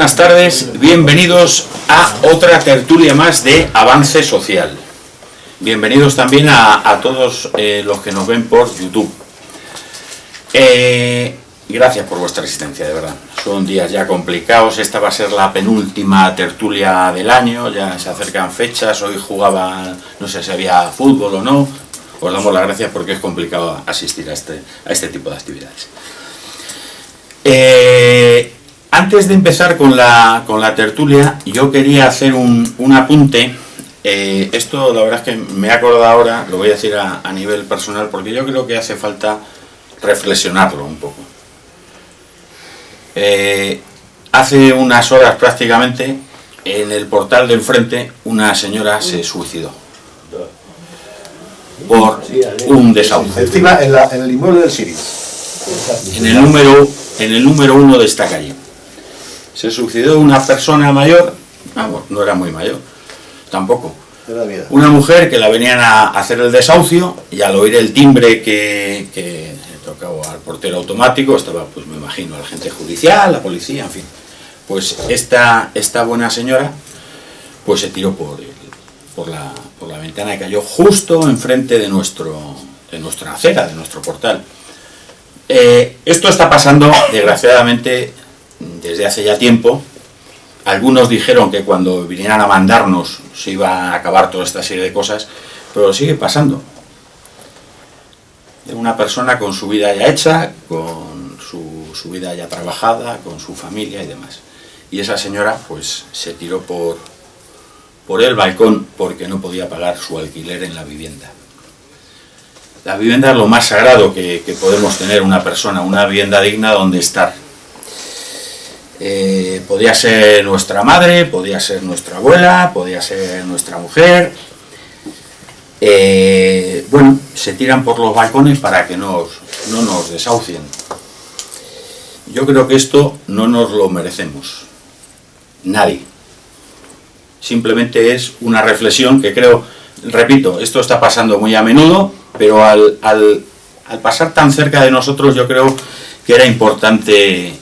buenas tardes, bienvenidos a otra tertulia más de Avance Social. Bienvenidos también a todos los que nos ven por YouTube. Gracias por vuestra asistencia, de verdad. Son días ya complicados, esta va a ser la penúltima tertulia del año, ya se acercan fechas, hoy jugaba, no sé si había fútbol o no. Os damos las gracias porque es complicado asistir a este tipo de actividades. Antes de empezar con la tertulia, yo quería hacer un apunte. Esto la verdad es que me he acordado ahora, lo voy a decir a nivel personal, porque yo creo que hace falta reflexionarlo un poco. Hace unas horas prácticamente, en el portal de enfrente, una señora se suicidó por un desahucio. Encima, en el inmueble del Sirio. En el número 1 de esta calle. Se suicidó una persona mayor, vamos, no era muy mayor, tampoco. Una mujer que la venían a hacer el desahucio y al oír el timbre que tocaba al portero automático, estaba, pues me imagino, la gente judicial, la policía, en fin. Pues esta buena señora, pues se tiró por la ventana y cayó justo enfrente de nuestra acera, de nuestro portal. Esto está pasando, desgraciadamente, desde hace ya tiempo. Algunos dijeron que cuando vinieran a mandarnos se iba a acabar toda esta serie de cosas, pero sigue pasando. De una persona con su vida ya hecha, con su vida ya trabajada, con su familia y demás. Y esa señora pues se tiró por el balcón porque no podía pagar su alquiler en la vivienda. La vivienda es lo más sagrado que podemos tener una persona, una vivienda digna donde estar. Podía ser nuestra madre, podía ser nuestra abuela, podía ser nuestra mujer. Bueno, se tiran por los balcones para que no nos desahucien. Yo creo que esto no nos lo merecemos. Nadie. Simplemente es una reflexión que creo, repito, esto está pasando muy a menudo, pero al pasar tan cerca de nosotros yo creo que era importante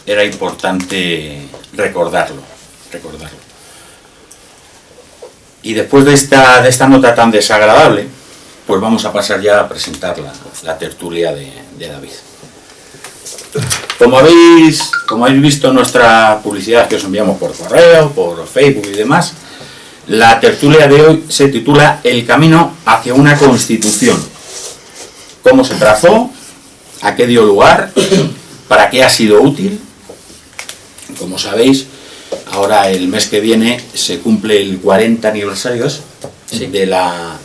recordarlo. Y después de esta nota tan desagradable, pues vamos a pasar ya a presentar la tertulia de David. Como habéis visto en nuestra publicidad que os enviamos por correo, por Facebook y demás, la tertulia de hoy se titula El camino hacia una constitución. ¿Cómo se trazó? ¿A qué dio lugar? ¿Para qué ha sido útil? Como sabéis, ahora el mes que viene se cumple el 40 aniversario de la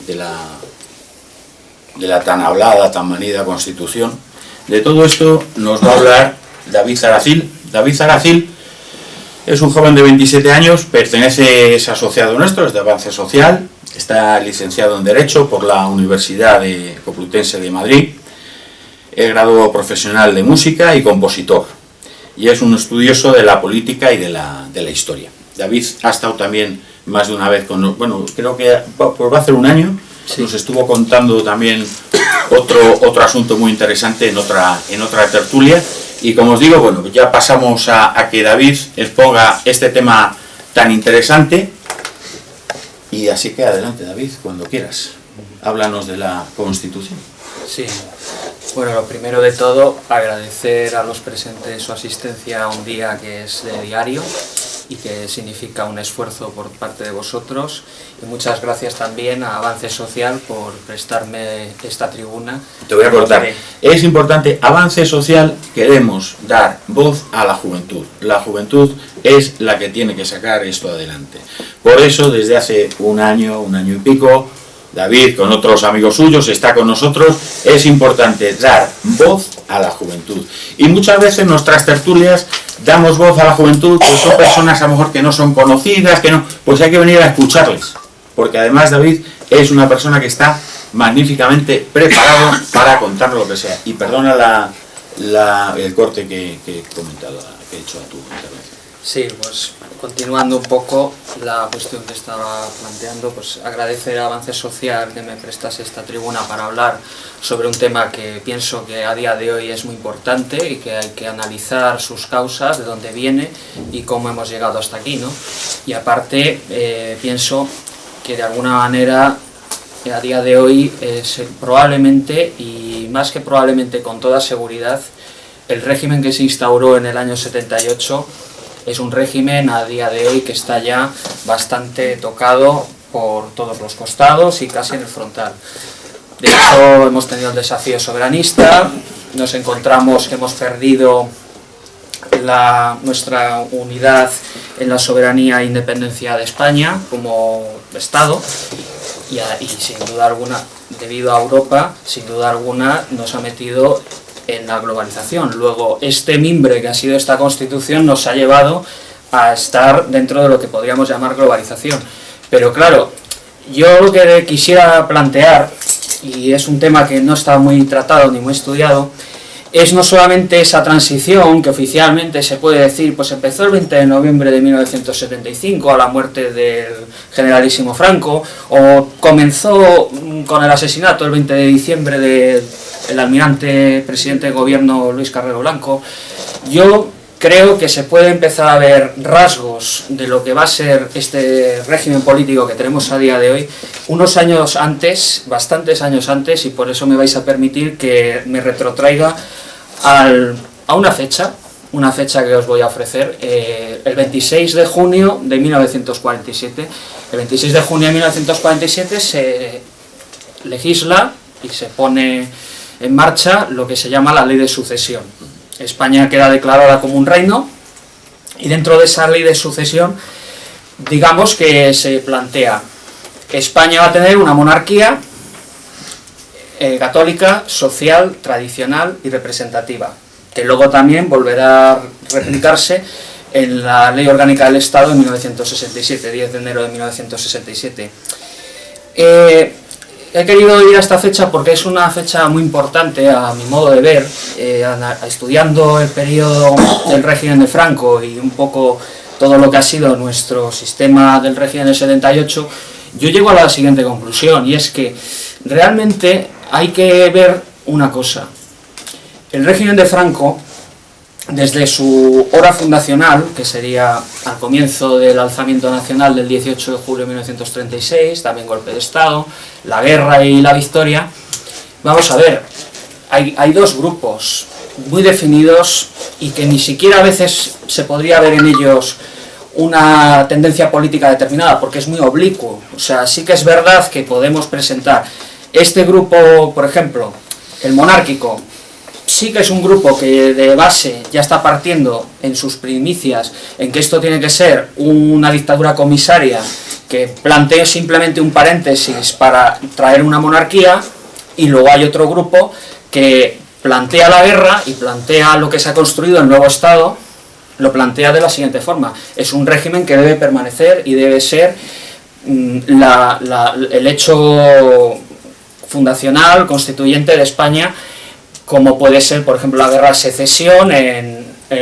tan hablada, tan manida Constitución. De todo esto nos va a hablar David Aracil. David Aracil es un joven de 27 años, es asociado nuestro, es de Avance Social, está licenciado en Derecho por la Universidad Complutense de Madrid, es graduado profesional de música y compositor, y es un estudioso de la política y de la historia. David ha estado también más de una vez con nosotros, bueno, creo que pues va a hacer un año, sí. Nos estuvo contando también otro asunto muy interesante en otra tertulia. Y como os digo, bueno, ya pasamos a que David exponga este tema tan interesante. Y así que adelante, David, cuando quieras. Háblanos de la Constitución. Sí, bueno, lo primero de todo, agradecer a los presentes su asistencia a un día que es de diario y que significa un esfuerzo por parte de vosotros. Y muchas gracias también a Avance Social por prestarme esta tribuna. Te voy a cortar. Es importante, Avance Social, queremos dar voz a la juventud. La juventud es la que tiene que sacar esto adelante. Por eso, desde hace un año y pico, David, con otros amigos suyos, está con nosotros. Es importante dar voz a la juventud. Y muchas veces en nuestras tertulias damos voz a la juventud, que son personas a lo mejor que no son conocidas, pues hay que venir a escucharles. Porque además David es una persona que está magníficamente preparado para contarnos lo que sea. Y perdona el corte que he comentado, que he hecho a tu intervención. Sí, pues continuando un poco la cuestión que estaba planteando, pues agradecer a Avance Social que me prestase esta tribuna para hablar sobre un tema que pienso que a día de hoy es muy importante y que hay que analizar sus causas, de dónde viene y cómo hemos llegado hasta aquí, ¿no? Y aparte, pienso que de alguna manera a día de hoy probablemente, y más que probablemente con toda seguridad, el régimen que se instauró en el año 78 es un régimen a día de hoy que está ya bastante tocado por todos los costados y casi en el frontal. De hecho, hemos tenido el desafío soberanista, nos encontramos que hemos perdido nuestra unidad en la soberanía e independencia de España como Estado, y sin duda alguna, debido a Europa, sin duda alguna nos ha metido en la globalización. Luego, este mimbre que ha sido esta Constitución nos ha llevado a estar dentro de lo que podríamos llamar globalización. Pero claro, yo lo que quisiera plantear, y es un tema que no está muy tratado ni muy estudiado, es no solamente esa transición que oficialmente se puede decir, pues empezó el 20 de noviembre de 1975 a la muerte del generalísimo Franco, o comenzó con el asesinato el 20 de diciembre del almirante presidente de gobierno Luis Carrero Blanco. Yo creo que se puede empezar a ver rasgos de lo que va a ser este régimen político que tenemos a día de hoy, unos años antes, bastantes años antes, y por eso me vais a permitir que me retrotraiga a una fecha que os voy a ofrecer, el 26 de junio de 1947. El 26 de junio de 1947 se legisla y se pone en marcha lo que se llama la Ley de Sucesión. España queda declarada como un reino, y dentro de esa Ley de Sucesión, digamos que se plantea: España va a tener una monarquía católica, social, tradicional y representativa, que luego también volverá a replicarse en la Ley Orgánica del Estado en 1967, 10 de enero de 1967. He querido ir a esta fecha porque es una fecha muy importante a mi modo de ver, estudiando el periodo del régimen de Franco y un poco todo lo que ha sido nuestro sistema del régimen del 78, yo llego a la siguiente conclusión, y es que realmente hay que ver una cosa. El régimen de Franco, desde su hora fundacional, que sería al comienzo del alzamiento nacional del 18 de julio de 1936, también golpe de Estado, la guerra y la victoria, vamos a ver, hay dos grupos muy definidos y que ni siquiera a veces se podría ver en ellos una tendencia política determinada, porque es muy oblicuo. O sea, sí que es verdad que podemos presentar este grupo, por ejemplo, el monárquico, sí que es un grupo que de base ya está partiendo en sus primicias en que esto tiene que ser una dictadura comisaria que plantee simplemente un paréntesis para traer una monarquía, y luego hay otro grupo que plantea la guerra y plantea lo que se ha construido el nuevo Estado, lo plantea de la siguiente forma: es un régimen que debe permanecer y debe ser el hecho fundacional, constituyente de España, como puede ser, por ejemplo, la guerra de secesión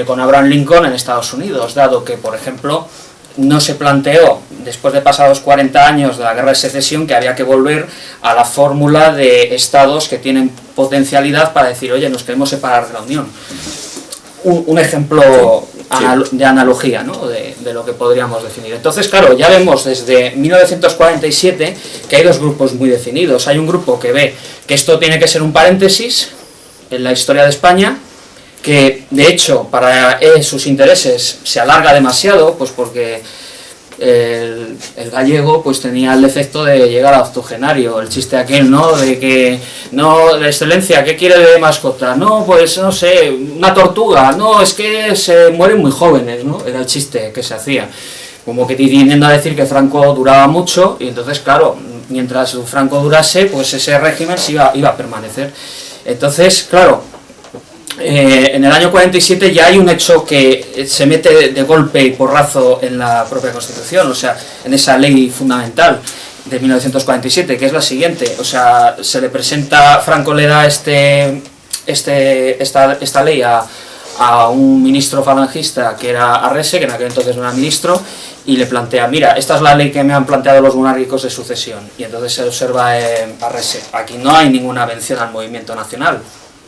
con Abraham Lincoln en Estados Unidos, dado que, por ejemplo, no se planteó, después de pasados 40 años de la guerra de secesión, que había que volver a la fórmula de estados que tienen potencialidad para decir, oye, nos queremos separar de la Unión. Un ejemplo de analogía, ¿no?, de lo que podríamos definir. Entonces, claro, ya vemos desde 1947 que hay dos grupos muy definidos. Hay un grupo que ve que esto tiene que ser un paréntesis en la historia de España, que de hecho para sus intereses se alarga demasiado, pues porque el gallego pues tenía el defecto de llegar a octogenario, el chiste aquel, ¿no?, de que, no, de excelencia, ¿qué quiere de mascota? No, pues no sé, una tortuga, no, es que se mueren muy jóvenes, ¿no?, era el chiste que se hacía, como que viniendo a decir que Franco duraba mucho, y entonces claro, mientras Franco durase, pues ese régimen iba a permanecer. Entonces, claro, en el año 47 ya hay un hecho que se mete de golpe y porrazo en la propia Constitución, o sea, en esa ley fundamental de 1947, que es la siguiente. O sea, se le presenta, Franco le da esta ley a a un ministro falangista que era Arrese, que en aquel entonces no era ministro, y le plantea, mira, esta es la ley que me han planteado los monárquicos de sucesión. Y entonces se observa Arrese, aquí no hay ninguna mención al movimiento nacional,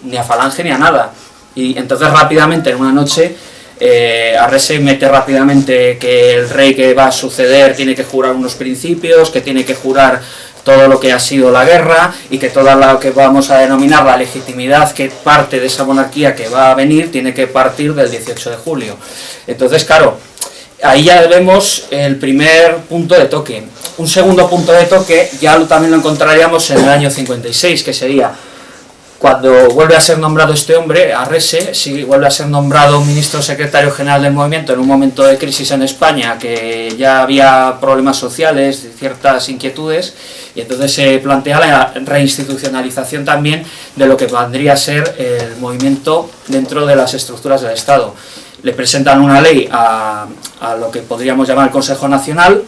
ni a Falange ni a nada. Y entonces rápidamente, en una noche, Arrese mete rápidamente que el rey que va a suceder tiene que jurar unos principios, que tiene que jurar todo lo que ha sido la guerra y que toda lo que vamos a denominar la legitimidad que parte de esa monarquía que va a venir tiene que partir del 18 de julio. Entonces, claro, ahí ya vemos el primer punto de toque. Un segundo punto de toque ya también lo encontraríamos en el año 56, que sería cuando vuelve a ser nombrado este hombre, Arrese, sí, vuelve a ser nombrado ministro secretario general del movimiento en un momento de crisis en España, que ya había problemas sociales, ciertas inquietudes, y entonces se plantea la reinstitucionalización también de lo que vendría a ser el movimiento dentro de las estructuras del Estado. Le presentan una ley a lo que podríamos llamar el Consejo Nacional,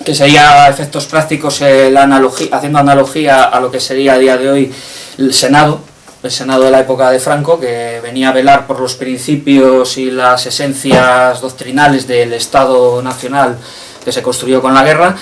que sería a efectos prácticos haciendo analogía a lo que sería a día de hoy el Senado de la época de Franco, que venía a velar por los principios y las esencias doctrinales del Estado Nacional que se construyó con la guerra,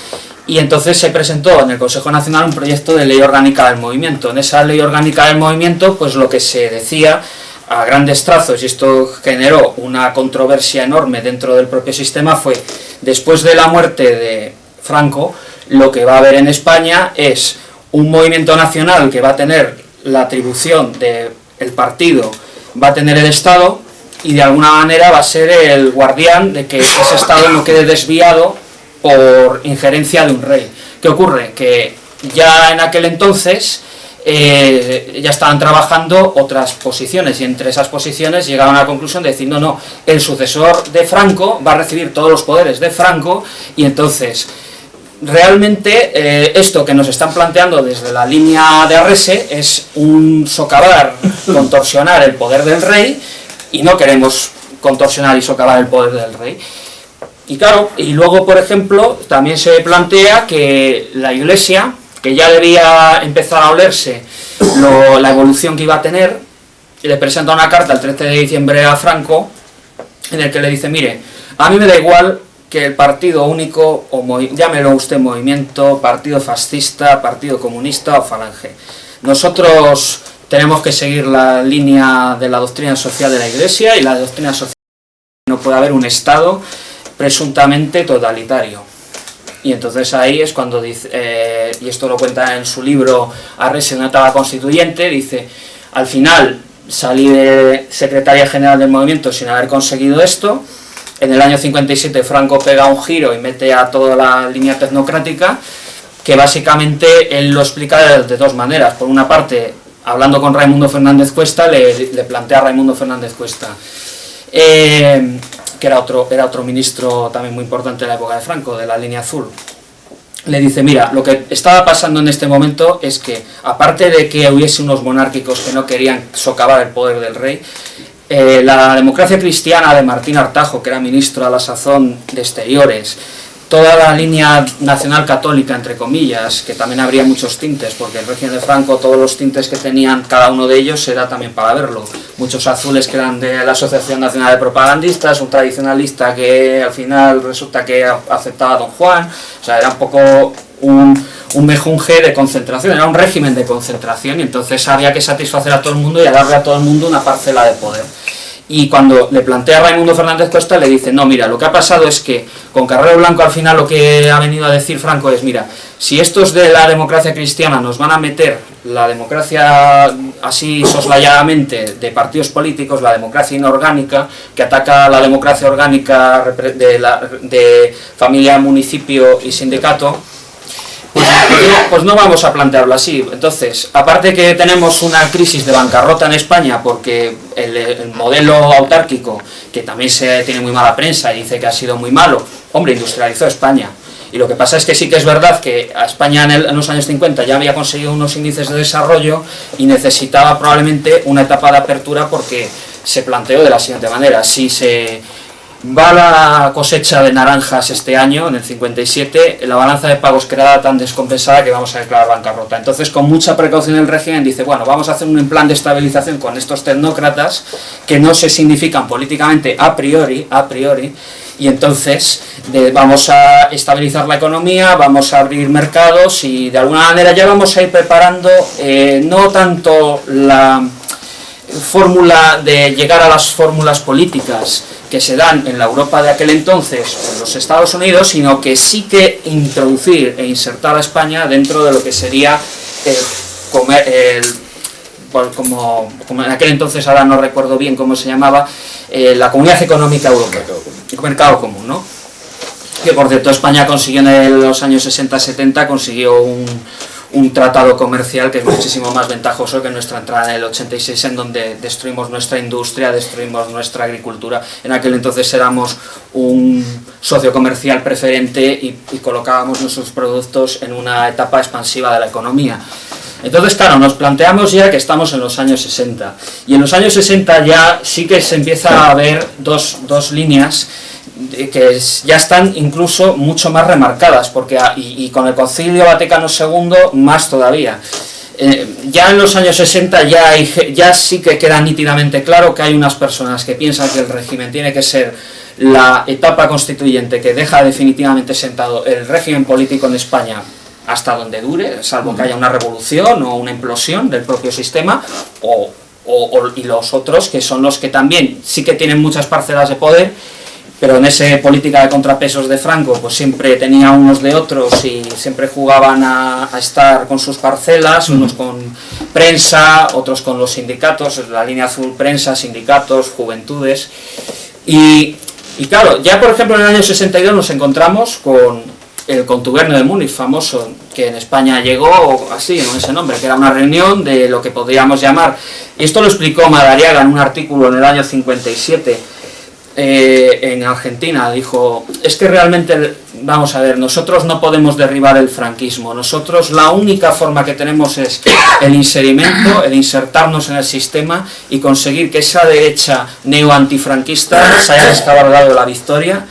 y entonces se presentó en el Consejo Nacional un proyecto de ley orgánica del movimiento. En esa ley orgánica del movimiento, pues lo que se decía a grandes trazos, y esto generó una controversia enorme dentro del propio sistema, fue después de la muerte de Franco, lo que va a haber en España es un movimiento nacional que va a tener la atribución del partido, va a tener el Estado, y de alguna manera va a ser el guardián de que ese Estado no quede desviado por injerencia de un rey. ¿Qué ocurre? Que ya en aquel entonces ya estaban trabajando otras posiciones, y entre esas posiciones llegaban a la conclusión de decir, no, el sucesor de Franco va a recibir todos los poderes de Franco, y entonces realmente esto que nos están planteando desde la línea de Arrese es un socavar, contorsionar el poder del rey, y no queremos contorsionar y socavar el poder del rey. Y claro, y luego por ejemplo también se plantea que la Iglesia, que ya debía empezar a olerse la evolución que iba a tener, le presenta una carta el 13 de diciembre a Franco en el que le dice, mire, a mí me da igual que el partido único, o llámelo usted movimiento, partido fascista, partido comunista o falange. Nosotros tenemos que seguir la línea de la doctrina social de la Iglesia, y la doctrina social no puede haber un Estado presuntamente totalitario. Y entonces ahí es cuando dice, y esto lo cuenta en su libro Arrese, una etapa constituyente, dice, al final salí de secretaria general del movimiento sin haber conseguido esto. En el año 57 Franco pega un giro y mete a toda la línea tecnocrática, que básicamente él lo explica de dos maneras. Por una parte, hablando con Raimundo Fernández Cuesta, le plantea a Raimundo Fernández Cuesta, que era otro ministro también muy importante en la época de Franco, de la línea azul. Le dice, mira, lo que estaba pasando en este momento es que, aparte de que hubiese unos monárquicos que no querían socavar el poder del rey, la democracia cristiana de Martín Artajo, que era ministro a la sazón de Exteriores, toda la línea nacional católica, entre comillas, que también habría muchos tintes, porque el régimen de Franco, todos los tintes que tenían cada uno de ellos era también para verlo. Muchos azules que eran de la Asociación Nacional de Propagandistas, un tradicionalista que al final resulta que aceptaba a Don Juan, o sea, era un poco un mejunje de concentración, era un régimen de concentración, y entonces había que satisfacer a todo el mundo y a darle a todo el mundo una parcela de poder. Y cuando le plantea a Raimundo Fernández Cuesta, le dice, no, mira, lo que ha pasado es que con Carrero Blanco al final lo que ha venido a decir Franco es, mira, si estos de la democracia cristiana nos van a meter la democracia así soslayadamente de partidos políticos, la democracia inorgánica, que ataca a la democracia orgánica de familia, municipio y sindicato, pues no vamos a plantearlo así. Entonces, aparte que tenemos una crisis de bancarrota en España, porque el modelo autárquico, que también se tiene muy mala prensa y dice que ha sido muy malo, hombre, industrializó España. Y lo que pasa es que sí que es verdad que a España en los años 50 ya había conseguido unos índices de desarrollo y necesitaba probablemente una etapa de apertura, porque se planteó de la siguiente manera: si se Va la cosecha de naranjas este año, en el 57, la balanza de pagos queda tan descompensada que vamos a declarar bancarrota. Entonces, con mucha precaución el régimen dice, bueno, vamos a hacer un plan de estabilización con estos tecnócratas que no se significan políticamente a priori, y entonces vamos a estabilizar la economía, vamos a abrir mercados y de alguna manera ya vamos a ir preparando no tanto la fórmula de llegar a las fórmulas políticas que se dan en la Europa de aquel entonces, en los Estados Unidos, sino que sí que introducir e insertar a España dentro de lo que sería como en aquel entonces, ahora no recuerdo bien cómo se llamaba, la Comunidad Económica Europea, el mercado común, ¿no? Que por cierto España consiguió en los años 60-70, consiguió un tratado comercial que es muchísimo más ventajoso que nuestra entrada en el 86, en donde destruimos nuestra industria, destruimos nuestra agricultura. En aquel entonces éramos un socio comercial preferente y colocábamos nuestros productos en una etapa expansiva de la economía. Entonces, claro, nos planteamos ya que estamos en los años 60, y en los años 60 ya sí que se empieza a ver dos líneas que ya están incluso mucho más remarcadas, porque y con el Concilio Vaticano II más todavía. Ya en los años 60 ya sí que queda nítidamente claro que hay unas personas que piensan que el régimen tiene que ser la etapa constituyente que deja definitivamente sentado el régimen político en España hasta donde dure, salvo que haya una revolución o una implosión del propio sistema, y los otros, que son los que también sí que tienen muchas parcelas de poder, pero en esa política de contrapesos de Franco pues siempre tenía unos de otros y siempre jugaban a estar con sus parcelas, unos con prensa, otros con los sindicatos, la línea azul, prensa, sindicatos, juventudes, y claro, ya por ejemplo en el año 62 nos encontramos con el contubernio de Múnich, famoso, que en España llegó así, con ese nombre, que era una reunión de lo que podríamos llamar, y esto lo explicó Madariaga en un artículo en el año 57, en Argentina, dijo, es que realmente, vamos a ver, nosotros no podemos derribar el franquismo, nosotros la única forma que tenemos es el inserimiento, el insertarnos en el sistema y conseguir que esa derecha neo-antifranquista se haya descabalgado la victoria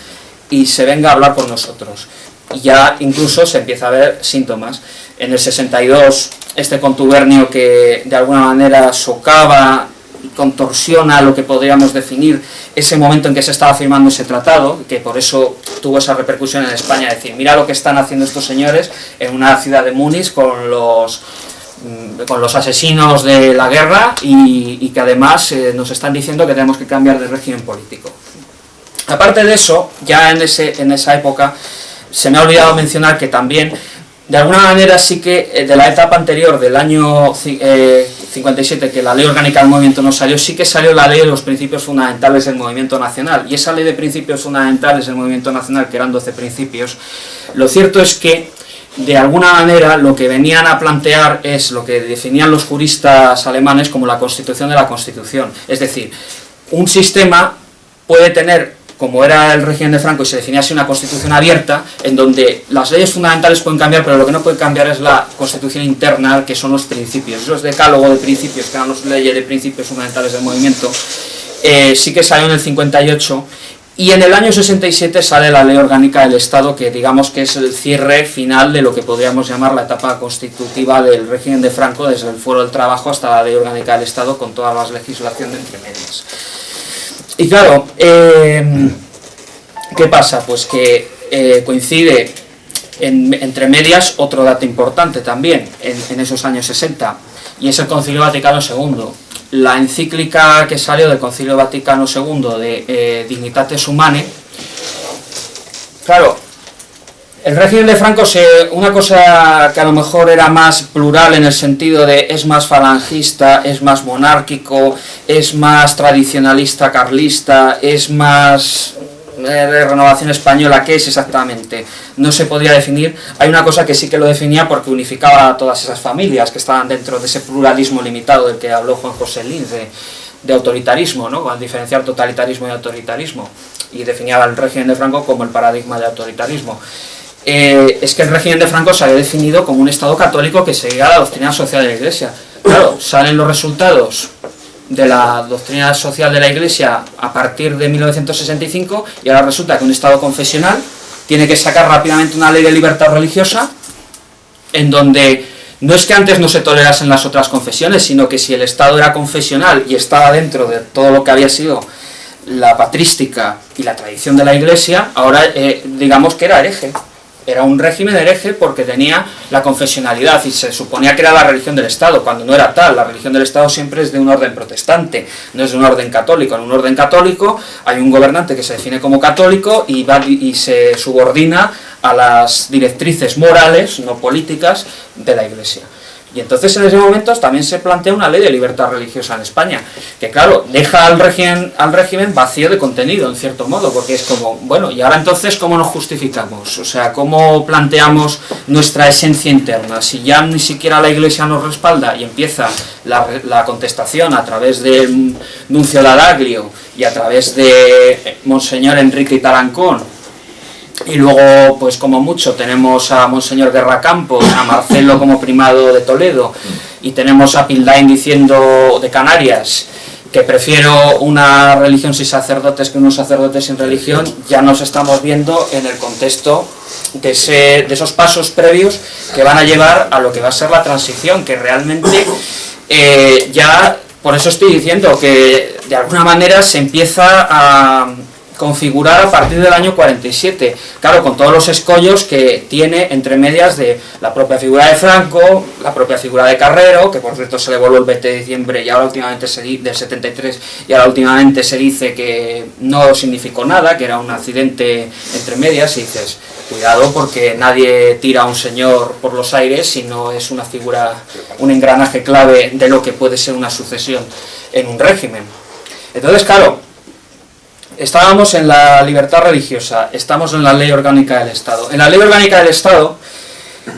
y se venga a hablar con nosotros. Y ya incluso se empieza a ver síntomas. En el 62, este contubernio que de alguna manera socava y contorsiona lo que podríamos definir ese momento en que se estaba firmando ese tratado, que por eso tuvo esa repercusión en España, es decir, mira lo que están haciendo estos señores en una ciudad de Múnich con los asesinos de la guerra y que además nos están diciendo que tenemos que cambiar de régimen político. Aparte de eso, ya en esa época, se me ha olvidado mencionar que también, de alguna manera sí que de la etapa anterior del año 57, que la ley orgánica del movimiento no salió, sí que salió la ley de los principios fundamentales del movimiento nacional, y esa ley de principios fundamentales del movimiento nacional, que eran 12 principios, lo cierto es que de alguna manera lo que venían a plantear es lo que definían los juristas alemanes como la constitución de la constitución, es decir, un sistema puede tener, como era el régimen de Franco y se definía así, una constitución abierta, en donde las leyes fundamentales pueden cambiar, pero lo que no puede cambiar es la constitución interna, que son los principios. Esos decálogo de principios, que eran las leyes de principios fundamentales del movimiento, sí que salió en el 58, y en el año 67 sale la ley orgánica del Estado, que digamos que es el cierre final de lo que podríamos llamar la etapa constitutiva del régimen de Franco, desde el Fuero del Trabajo hasta la ley orgánica del Estado, con todas las legislaciones entre medias. Y claro, ¿qué pasa? Pues que coincide entre medias otro dato importante también en esos años 60, y es el Concilio Vaticano II. La encíclica que salió del Concilio Vaticano II de Dignitatis Humanae, claro, el régimen de Franco, una cosa que a lo mejor era más plural en el sentido de es más falangista, es más monárquico, es más tradicionalista carlista, es más de renovación española, ¿qué es exactamente? No se podría definir. Hay una cosa que sí que lo definía porque unificaba a todas esas familias que estaban dentro de ese pluralismo limitado del que habló Juan José Lins, de autoritarismo, ¿no? Al diferenciar totalitarismo y autoritarismo, y definía el régimen de Franco como el paradigma de autoritarismo. Es que el régimen de Franco se había definido como un Estado católico que seguía la doctrina social de la Iglesia. Claro, salen los resultados de la doctrina social de la Iglesia a partir de 1965, y ahora resulta que un Estado confesional tiene que sacar rápidamente una ley de libertad religiosa en donde no es que antes no se tolerasen las otras confesiones, sino que si el Estado era confesional y estaba dentro de todo lo que había sido la patrística y la tradición de la Iglesia, ahora digamos que era hereje. Era un régimen hereje porque tenía la confesionalidad y se suponía que era la religión del Estado, cuando no era tal. La religión del Estado siempre es de un orden protestante, no es de un orden católico. En un orden católico hay un gobernante que se define como católico y se subordina a las directrices morales, no políticas, de la Iglesia. Y entonces en ese momento también se plantea una ley de libertad religiosa en España, que claro, deja al régimen vacío de contenido, en cierto modo, porque es como, bueno, y ahora entonces, ¿cómo nos justificamos? O sea, ¿cómo planteamos nuestra esencia interna? Si ya ni siquiera la Iglesia nos respalda y empieza la contestación a través del Nuncio D'Adaglio y a través de Monseñor Enrique Tarancón, y luego, pues como mucho, tenemos a Monseñor Guerra Campos, a Marcelo como primado de Toledo, y tenemos a Pildain diciendo de Canarias que prefiero una religión sin sacerdotes que unos sacerdotes sin religión. Ya nos estamos viendo en el contexto de esos pasos previos que van a llevar a lo que va a ser la transición, que realmente ya, por eso estoy diciendo que de alguna manera se empieza a configurar a partir del año 47, claro, con todos los escollos que tiene entre medias de la propia figura de Franco, la propia figura de Carrero, que por cierto se le voló el 20 de diciembre y ahora últimamente del 73, y ahora últimamente se dice que no significó nada, que era un accidente entre medias, y dices, cuidado porque nadie tira a un señor por los aires, sino es una figura, un engranaje clave de lo que puede ser una sucesión en un régimen. Entonces, claro, estábamos en la libertad religiosa, estamos en la ley orgánica del Estado. En la ley orgánica del Estado,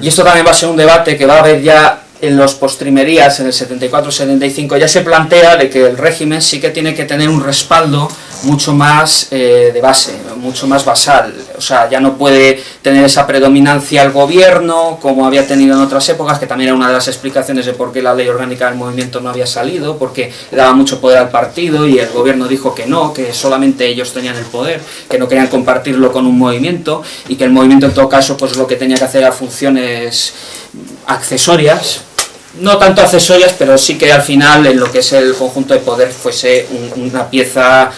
y esto también va a ser un debate que va a haber ya en los postrimerías, en el 74-75, ya se plantea de que el régimen sí que tiene que tener un respaldo mucho más de base, mucho más basal. O sea, ya no puede tener esa predominancia el gobierno, como había tenido en otras épocas, que también era una de las explicaciones de por qué la ley orgánica del movimiento no había salido, porque le daba mucho poder al partido y el gobierno dijo que no, que solamente ellos tenían el poder, que no querían compartirlo con un movimiento, y que el movimiento en todo caso pues lo que tenía que hacer era funciones accesorias, no tanto accesorias, pero sí que al final en lo que es el conjunto de poder fuese una pieza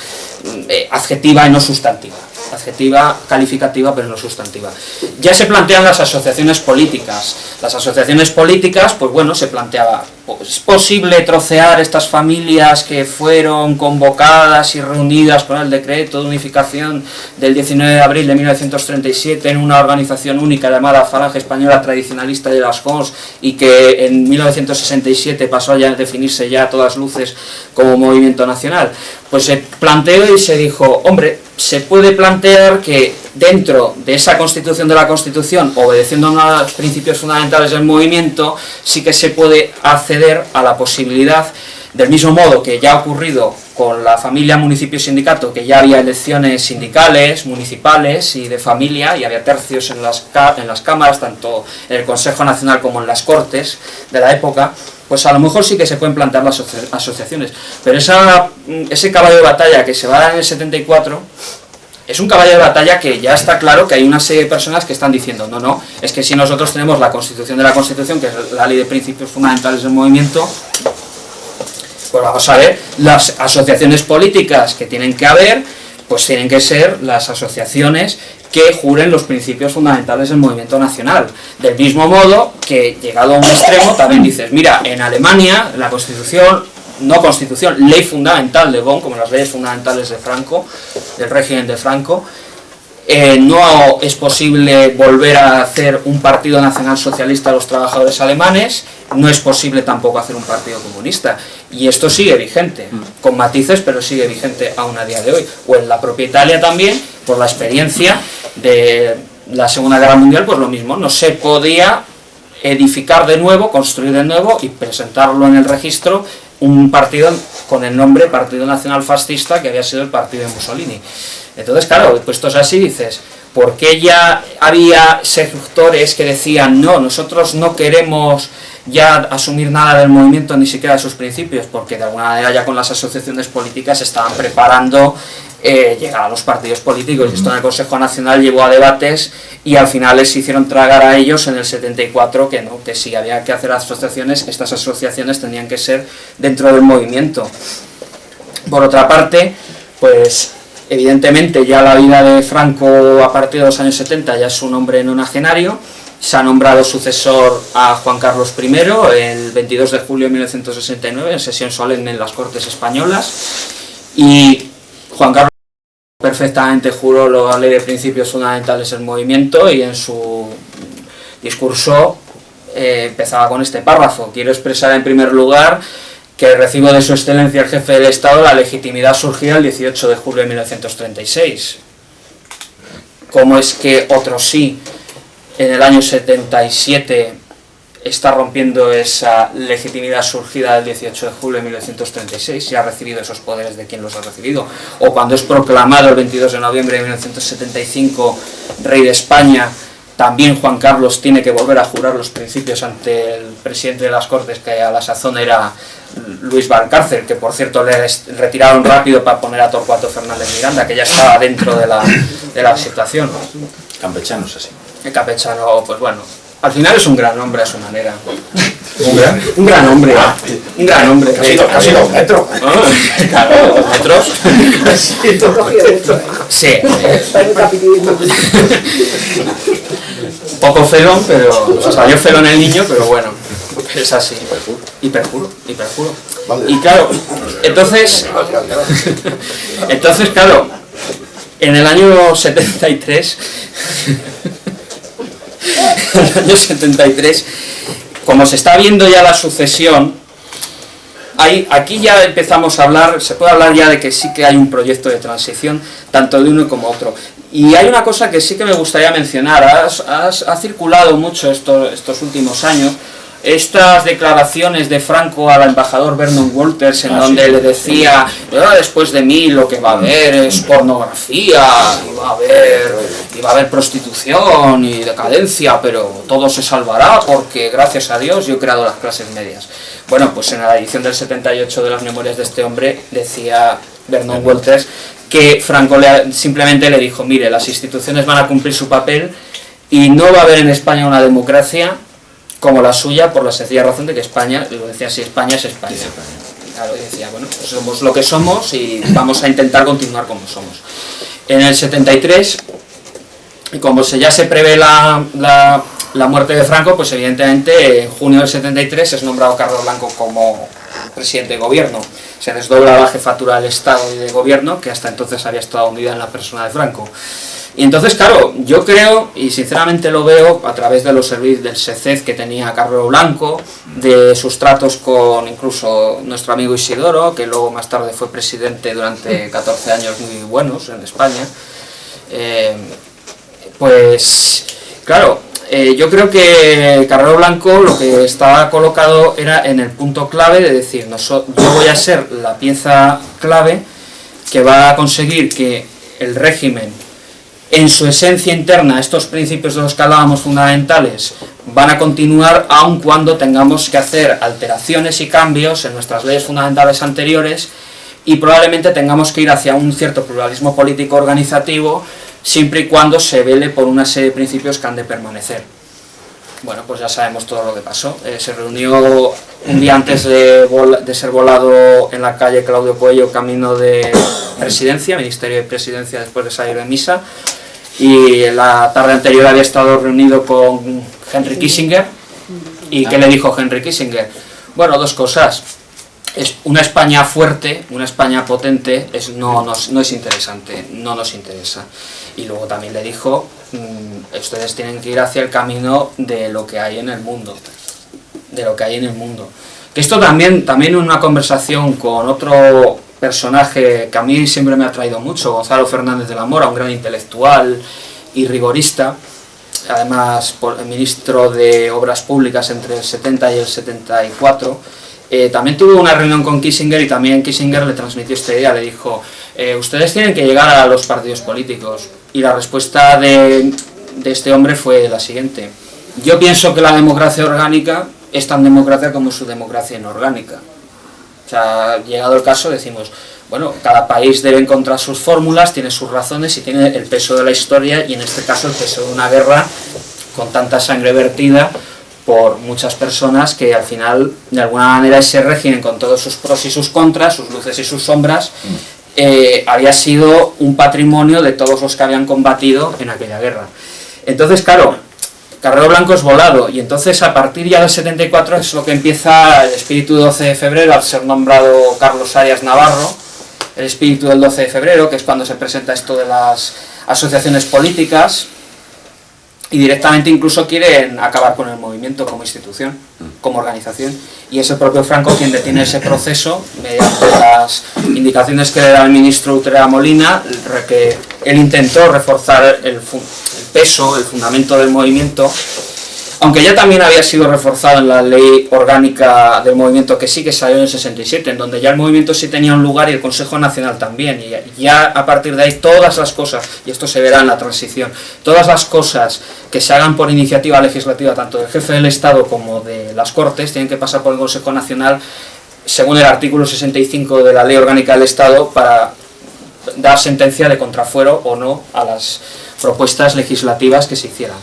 adjetiva y no sustantiva, adjetiva, calificativa, pero no sustantiva. Ya se plantean las asociaciones políticas. Las asociaciones políticas, pues bueno, se planteaba, ¿es posible trocear estas familias que fueron convocadas y reunidas con el decreto de unificación del 19 de abril de 1937 en una organización única llamada Falange Española Tradicionalista de las Cons, y que en 1967 pasó a definirse ya a todas luces como movimiento nacional? Pues se planteó y se dijo, hombre, se puede plantear que dentro de esa constitución de la Constitución, obedeciendo a los principios fundamentales del movimiento, sí que se puede acceder a la posibilidad, del mismo modo que ya ha ocurrido con la familia municipio-sindicato, que ya había elecciones sindicales, municipales y de familia, y había tercios en las cámaras, tanto en el Consejo Nacional como en las Cortes de la época, pues a lo mejor sí que se pueden plantear las asociaciones. Pero ese caballo de batalla que se va a dar en el 74... es un caballo de batalla que ya está claro que hay una serie de personas que están diciendo no, es que si nosotros tenemos la Constitución de la Constitución, que es la ley de principios fundamentales del movimiento, pues vamos a ver, las asociaciones políticas que tienen que haber, pues tienen que ser las asociaciones que juren los principios fundamentales del movimiento nacional. Del mismo modo que, llegado a un extremo, también dices, mira, en Alemania, la Constitución, ley fundamental de Bonn, como las leyes fundamentales de Franco, del régimen de Franco, no es posible volver a hacer un partido nacional socialista a los trabajadores alemanes, no es posible tampoco hacer un partido comunista, y esto sigue vigente, con matices, pero sigue vigente aún a día de hoy. O en la propia Italia también, por la experiencia de la Segunda Guerra Mundial, pues lo mismo, no se podía edificar de nuevo, construir de nuevo y presentarlo en el registro un partido con el nombre Partido Nacional Fascista, que había sido el partido de Mussolini. Entonces, claro, puestos así dices, ¿por qué ya había sectores que decían no, nosotros no queremos ya asumir nada del movimiento, ni siquiera de sus principios, porque de alguna manera ya con las asociaciones políticas estaban preparando llegar a los partidos políticos, y esto en el Consejo Nacional llevó a debates y al final les hicieron tragar a ellos en el 74 que no, que si había que hacer asociaciones, estas asociaciones tenían que ser dentro del movimiento. Por otra parte, pues evidentemente ya la vida de Franco a partir de los años 70 ya es un hombre nonagenario. Se ha nombrado sucesor a Juan Carlos I el 22 de julio de 1969 en sesión solemne en las Cortes Españolas, y Juan Carlos perfectamente juró la ley de principios fundamentales del movimiento, y en su discurso empezaba con este párrafo: quiero expresar en primer lugar que recibo de su excelencia el jefe del Estado la legitimidad surgida el 18 de julio de 1936. ¿Cómo es que otro sí en el año 77 está rompiendo esa legitimidad surgida del 18 de julio de 1936 y ha recibido esos poderes de quien los ha recibido? O cuando es proclamado el 22 de noviembre de 1975 rey de España, también Juan Carlos tiene que volver a jurar los principios ante el presidente de las Cortes, que a la sazón era Luis Valcárcel, que por cierto le retiraron rápido para poner a Torcuato Fernández Miranda, que ya estaba dentro de la situación. Campechanos así. El campechano, pues bueno, al final es un gran hombre a su manera. Un gran hombre. Un gran hombre. Casi 2 metros. Claro, 2 metros. Sí. Poco felón, pero... O sea, salió felón el niño, pero bueno, es así. Hiperjuro. Vale. Y claro, entonces, claro, en el año 73... En el año 73, como se está viendo ya la sucesión, aquí ya empezamos a hablar, se puede hablar ya de que sí que hay un proyecto de transición, tanto de uno como otro. Y hay una cosa que sí que me gustaría mencionar, ha circulado mucho estos últimos años, estas declaraciones de Franco al embajador Vernon Walters, en donde le decía: después de mí lo que va a haber es pornografía, y va a haber prostitución y decadencia, pero todo se salvará porque gracias a Dios yo he creado las clases medias. Bueno, pues en la edición del 78 de las memorias de este hombre decía Vernon Walters que Franco simplemente le dijo: mire, las instituciones van a cumplir su papel y no va a haber en España una democracia como la suya, por la sencilla razón de que España, lo decía así, España es España. Claro, y decía, bueno, pues somos lo que somos y vamos a intentar continuar como somos. En el 73, como ya se prevé la muerte de Franco, pues evidentemente en junio del 73 es nombrado Carlos Blanco como presidente de gobierno. Se desdobla la jefatura del Estado y de gobierno, que hasta entonces había estado hundida en la persona de Franco. Y entonces, claro, yo creo, y sinceramente lo veo a través de los servicios del SECED que tenía Carlos Blanco, de sus tratos con incluso nuestro amigo Isidoro, que luego más tarde fue presidente durante 14 años muy buenos en España, pues claro, yo creo que Carrero Blanco lo que estaba colocado era en el punto clave de decir: yo voy a ser la pieza clave que va a conseguir que el régimen, en su esencia interna, estos principios de los que hablábamos fundamentales, van a continuar aun cuando tengamos que hacer alteraciones y cambios en nuestras leyes fundamentales anteriores, y probablemente tengamos que ir hacia un cierto pluralismo político organizativo, siempre y cuando se vele por una serie de principios que han de permanecer. Bueno, pues ya sabemos todo lo que pasó. Se reunió un día antes de ser volado en la calle Claudio Coello, camino de Presidencia, Ministerio de Presidencia, después de salir de misa, y la tarde anterior había estado reunido con Henry Kissinger. ¿Y qué le dijo Henry Kissinger? Bueno, dos cosas. Una España fuerte, una España potente, no es interesante, no nos interesa. Y luego también le dijo: ustedes tienen que ir hacia el camino de lo que hay en el mundo, Que esto también en una conversación con otro personaje que a mí siempre me ha atraído mucho, Gonzalo Fernández de la Mora, un gran intelectual y rigorista, además ministro de Obras Públicas entre el 70 y el 74, también tuvo una reunión con Kissinger, y también Kissinger le transmitió esta idea, le dijo: ustedes tienen que llegar a los partidos políticos. Y la respuesta de este hombre fue la siguiente: yo pienso que la democracia orgánica es tan democrática como su democracia inorgánica. O sea, llegado el caso decimos, bueno, cada país debe encontrar sus fórmulas, tiene sus razones y tiene el peso de la historia, y en este caso el peso de una guerra con tanta sangre vertida por muchas personas, que al final, de alguna manera, ese régimen, con todos sus pros y sus contras, sus luces y sus sombras, había sido un patrimonio de todos los que habían combatido en aquella guerra. Entonces, claro, Carrero Blanco es volado, y entonces a partir ya del 74 es lo que empieza el espíritu del 12 de febrero, al ser nombrado Carlos Arias Navarro, el espíritu del 12 de febrero, que es cuando se presenta esto de las asociaciones políticas, y directamente incluso quieren acabar con el movimiento como institución, como organización, y es el propio Franco quien detiene ese proceso mediante las indicaciones que le da el ministro Utrera Molina, que él intentó reforzar el peso, el fundamento del movimiento, aunque ya también había sido reforzado en la ley orgánica del movimiento, que sí, que salió en el 67, en donde ya el movimiento sí tenía un lugar y el Consejo Nacional también, y ya a partir de ahí todas las cosas, y esto se verá en la transición, todas las cosas que se hagan por iniciativa legislativa, tanto del jefe del Estado como de las Cortes, tienen que pasar por el Consejo Nacional, según el artículo 65 de la ley orgánica del Estado, para dar sentencia de contrafuero o no a las propuestas legislativas que se hicieran.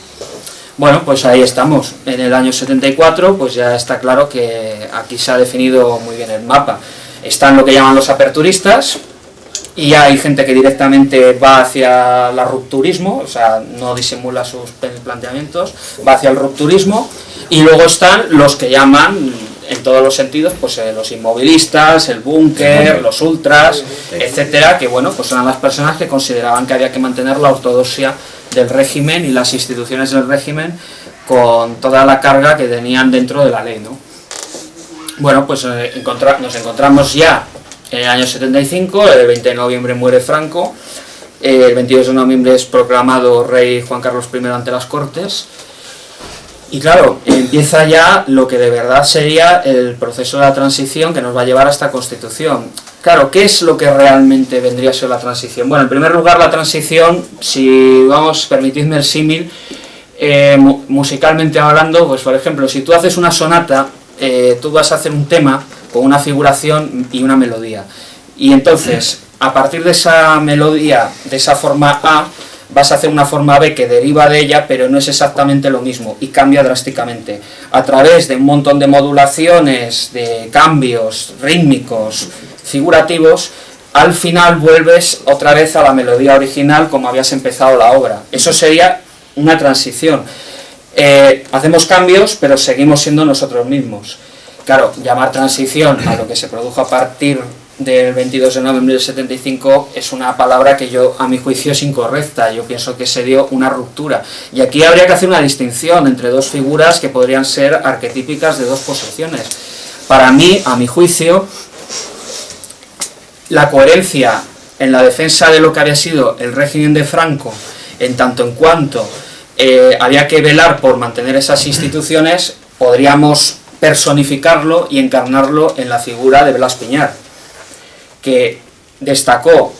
Bueno, pues ahí estamos. En el año 74, pues ya está claro que aquí se ha definido muy bien el mapa. Están lo que llaman los aperturistas, y ya hay gente que directamente va hacia el rupturismo, o sea, no disimula sus planteamientos, va hacia el rupturismo, y luego están los que llaman, en todos los sentidos, pues los inmovilistas, el búnker, los ultras, etcétera, que bueno, pues eran las personas que consideraban que había que mantener la ortodoxia del régimen y las instituciones del régimen con toda la carga que tenían dentro de la ley, ¿no? Bueno, pues nos encontramos ya en el año 75, el 20 de noviembre muere Franco, el 22 de noviembre es proclamado rey Juan Carlos I ante las Cortes, y claro, empieza ya lo que de verdad sería el proceso de la transición que nos va a llevar a esta Constitución. Claro, ¿qué es lo que realmente vendría a ser la transición? Bueno, en primer lugar, la transición, si vamos, permitidme el símil, musicalmente hablando, pues por ejemplo, si tú haces una sonata, tú vas a hacer un tema con una figuración y una melodía. Y entonces, a partir de esa melodía, de esa forma A, vas a hacer una forma B que deriva de ella, pero no es exactamente lo mismo y cambia drásticamente. A través de un montón de modulaciones, de cambios rítmicos, figurativos, al final vuelves otra vez a la melodía original como habías empezado la obra. Eso sería una transición. Hacemos cambios, pero seguimos siendo nosotros mismos. Claro, llamar transición a lo que se produjo a partir del 22 de noviembre del 75 es una palabra que a mi juicio es incorrecta. Yo pienso que se dio una ruptura, y aquí habría que hacer una distinción entre dos figuras que podrían ser arquetípicas de dos posiciones. Para mí, a mi juicio, la coherencia en la defensa de lo que había sido el régimen de Franco, en tanto en cuanto había que velar por mantener esas instituciones, podríamos personificarlo y encarnarlo en la figura de Blas Piñar, que destacó,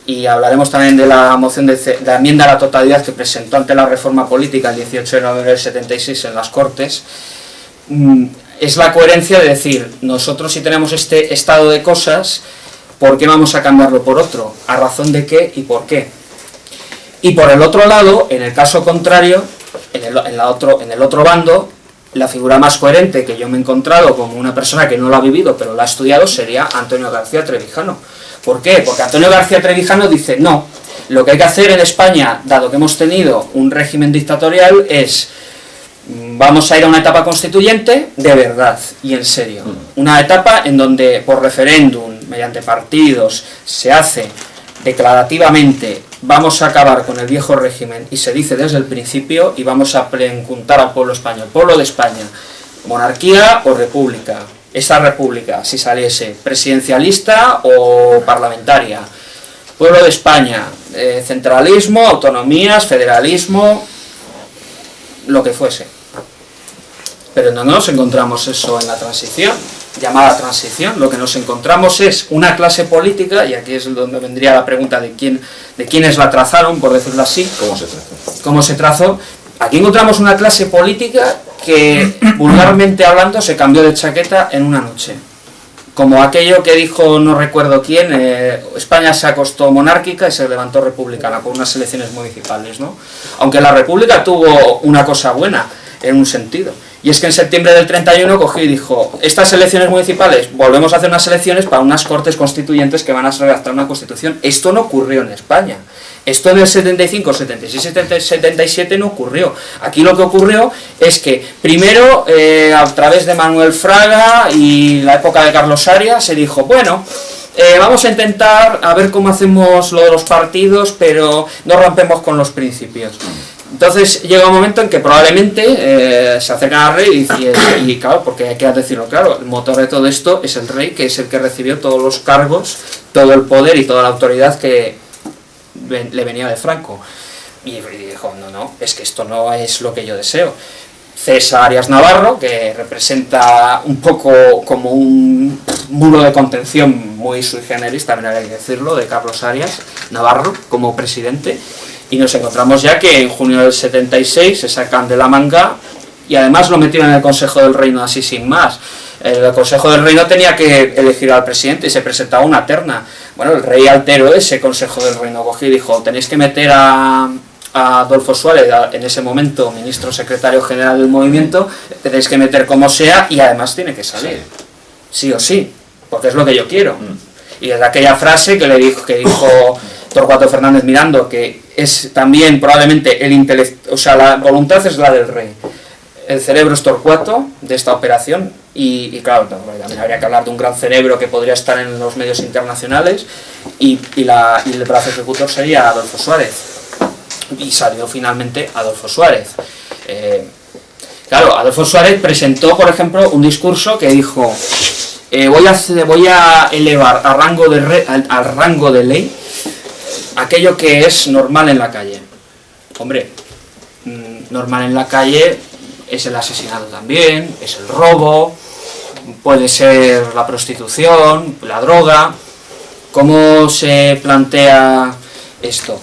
y hablaremos también de la moción de la enmienda a la totalidad que presentó ante la reforma política el 18 de noviembre del 76 en las Cortes. Es la coherencia de decir, nosotros si tenemos este estado de cosas, ¿por qué vamos a cambiarlo por otro? ¿A razón de qué y por qué? Y por el otro lado, en el caso contrario, en el otro bando, la figura más coherente que yo me he encontrado como una persona que no lo ha vivido pero lo ha estudiado sería Antonio García Trevijano. ¿Por qué? Porque Antonio García Trevijano dice, no, lo que hay que hacer en España, dado que hemos tenido un régimen dictatorial, es vamos a ir a una etapa constituyente de verdad y en serio. Una etapa en donde por referéndum, mediante partidos, se hace declarativamente, vamos a acabar con el viejo régimen, y se dice desde el principio, y vamos a preguntar al pueblo español, pueblo de España, monarquía o república. Esa república, si saliese presidencialista o parlamentaria, pueblo de España, centralismo, autonomías, federalismo, lo que fuese. Pero no nos encontramos eso en la transición, llamada transición. Lo que nos encontramos es una clase política, y aquí es donde vendría la pregunta de quiénes la trazaron, por decirlo así. ¿Cómo se trazó? ¿Cómo se trazó? Aquí encontramos una clase política que, vulgarmente hablando, se cambió de chaqueta en una noche. Como aquello que dijo, no recuerdo quién, España se acostó monárquica y se levantó republicana con unas elecciones municipales, ¿no? Aunque la república tuvo una cosa buena, en un sentido. Y es que en septiembre del 31 cogió y dijo, estas elecciones municipales, volvemos a hacer unas elecciones para unas cortes constituyentes que van a redactar una constitución. Esto no ocurrió en España. Esto en el 75, 76, 77 no ocurrió. Aquí lo que ocurrió es que primero, a través de Manuel Fraga y la época de Carlos Arias, se dijo, bueno, vamos a intentar a ver cómo hacemos lo de los partidos, pero no rompemos con los principios. Entonces llega un momento en que probablemente se acercan al rey y claro, porque hay que decirlo claro, el motor de todo esto es el rey, que es el que recibió todos los cargos, todo el poder y toda la autoridad que le venía de Franco. Y dijo, no, es que esto no es lo que yo deseo. César Arias Navarro, que representa un poco como un muro de contención muy sui generis, también hay que decirlo, de Carlos Arias Navarro como presidente. Y nos encontramos ya que en junio del 76 se sacan de la manga y además lo metieron en el Consejo del Reino así sin más. El Consejo del Reino tenía que elegir al presidente y se presentaba una terna. Bueno, el rey alteró ese Consejo del Reino, cogió y dijo, tenéis que meter a Adolfo Suárez, en ese momento ministro secretario general del movimiento, tenéis que meter como sea y además tiene que salir. Sí o sí, porque es lo que yo quiero. Y desde aquella frase que dijo Torcuato Fernández Miranda, que es también probablemente el intelecto, o sea, la voluntad es la del rey. El cerebro es Torcuato de esta operación y claro, también habría que hablar de un gran cerebro que podría estar en los medios internacionales y el brazo ejecutor sería Adolfo Suárez. Y salió finalmente Adolfo Suárez. Claro, Adolfo Suárez presentó, por ejemplo, un discurso que dijo voy a elevar al rango de ley aquello que es normal en la calle. Hombre, normal en la calle es el asesinato también, es el robo, puede ser la prostitución, la droga. ¿Cómo se plantea esto?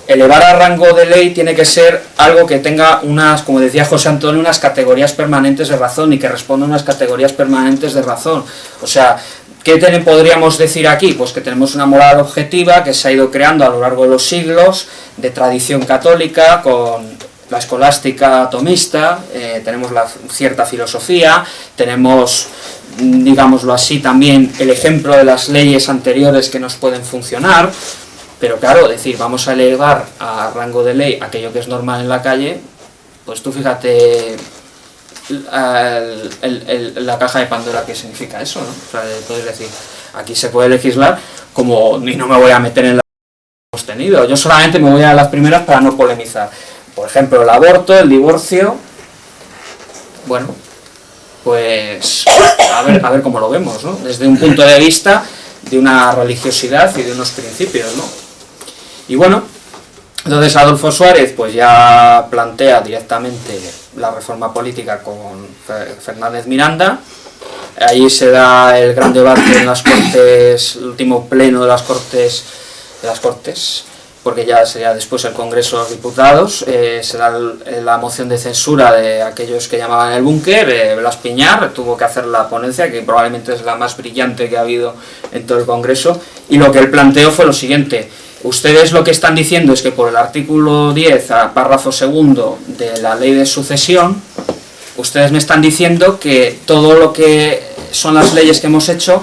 Elevar a rango de ley tiene que ser algo que tenga unas, como decía José Antonio, unas categorías permanentes de razón y que responda a unas categorías permanentes de razón. O sea, ¿qué podríamos decir aquí? Pues que tenemos una moral objetiva que se ha ido creando a lo largo de los siglos, de tradición católica, con la escolástica tomista, tenemos cierta filosofía, tenemos, digámoslo así, también el ejemplo de las leyes anteriores que nos pueden funcionar, pero claro, decir, vamos a elevar a rango de ley aquello que es normal en la calle, pues tú fíjate la caja de Pandora que significa eso, ¿no? O sea, puedes decir, aquí se puede legislar como, y no me voy a meter en la que hemos tenido, yo solamente me voy a las primeras para no polemizar. Por ejemplo, el aborto, el divorcio, bueno, pues a ver cómo lo vemos, ¿no? Desde un punto de vista de una religiosidad y de unos principios, ¿no? Y bueno, entonces Adolfo Suárez pues ya plantea directamente la reforma política con Fernández Miranda. Ahí se da el gran debate en las Cortes, el último pleno de las Cortes, porque ya sería después el Congreso de los Diputados, se da la moción de censura de aquellos que llamaban el búnker. Blas Piñar tuvo que hacer la ponencia, que probablemente es la más brillante que ha habido en todo el Congreso, y lo que él planteó fue lo siguiente: ustedes lo que están diciendo es que por el artículo 10, párrafo segundo de la ley de sucesión, ustedes me están diciendo que todo lo que son las leyes que hemos hecho,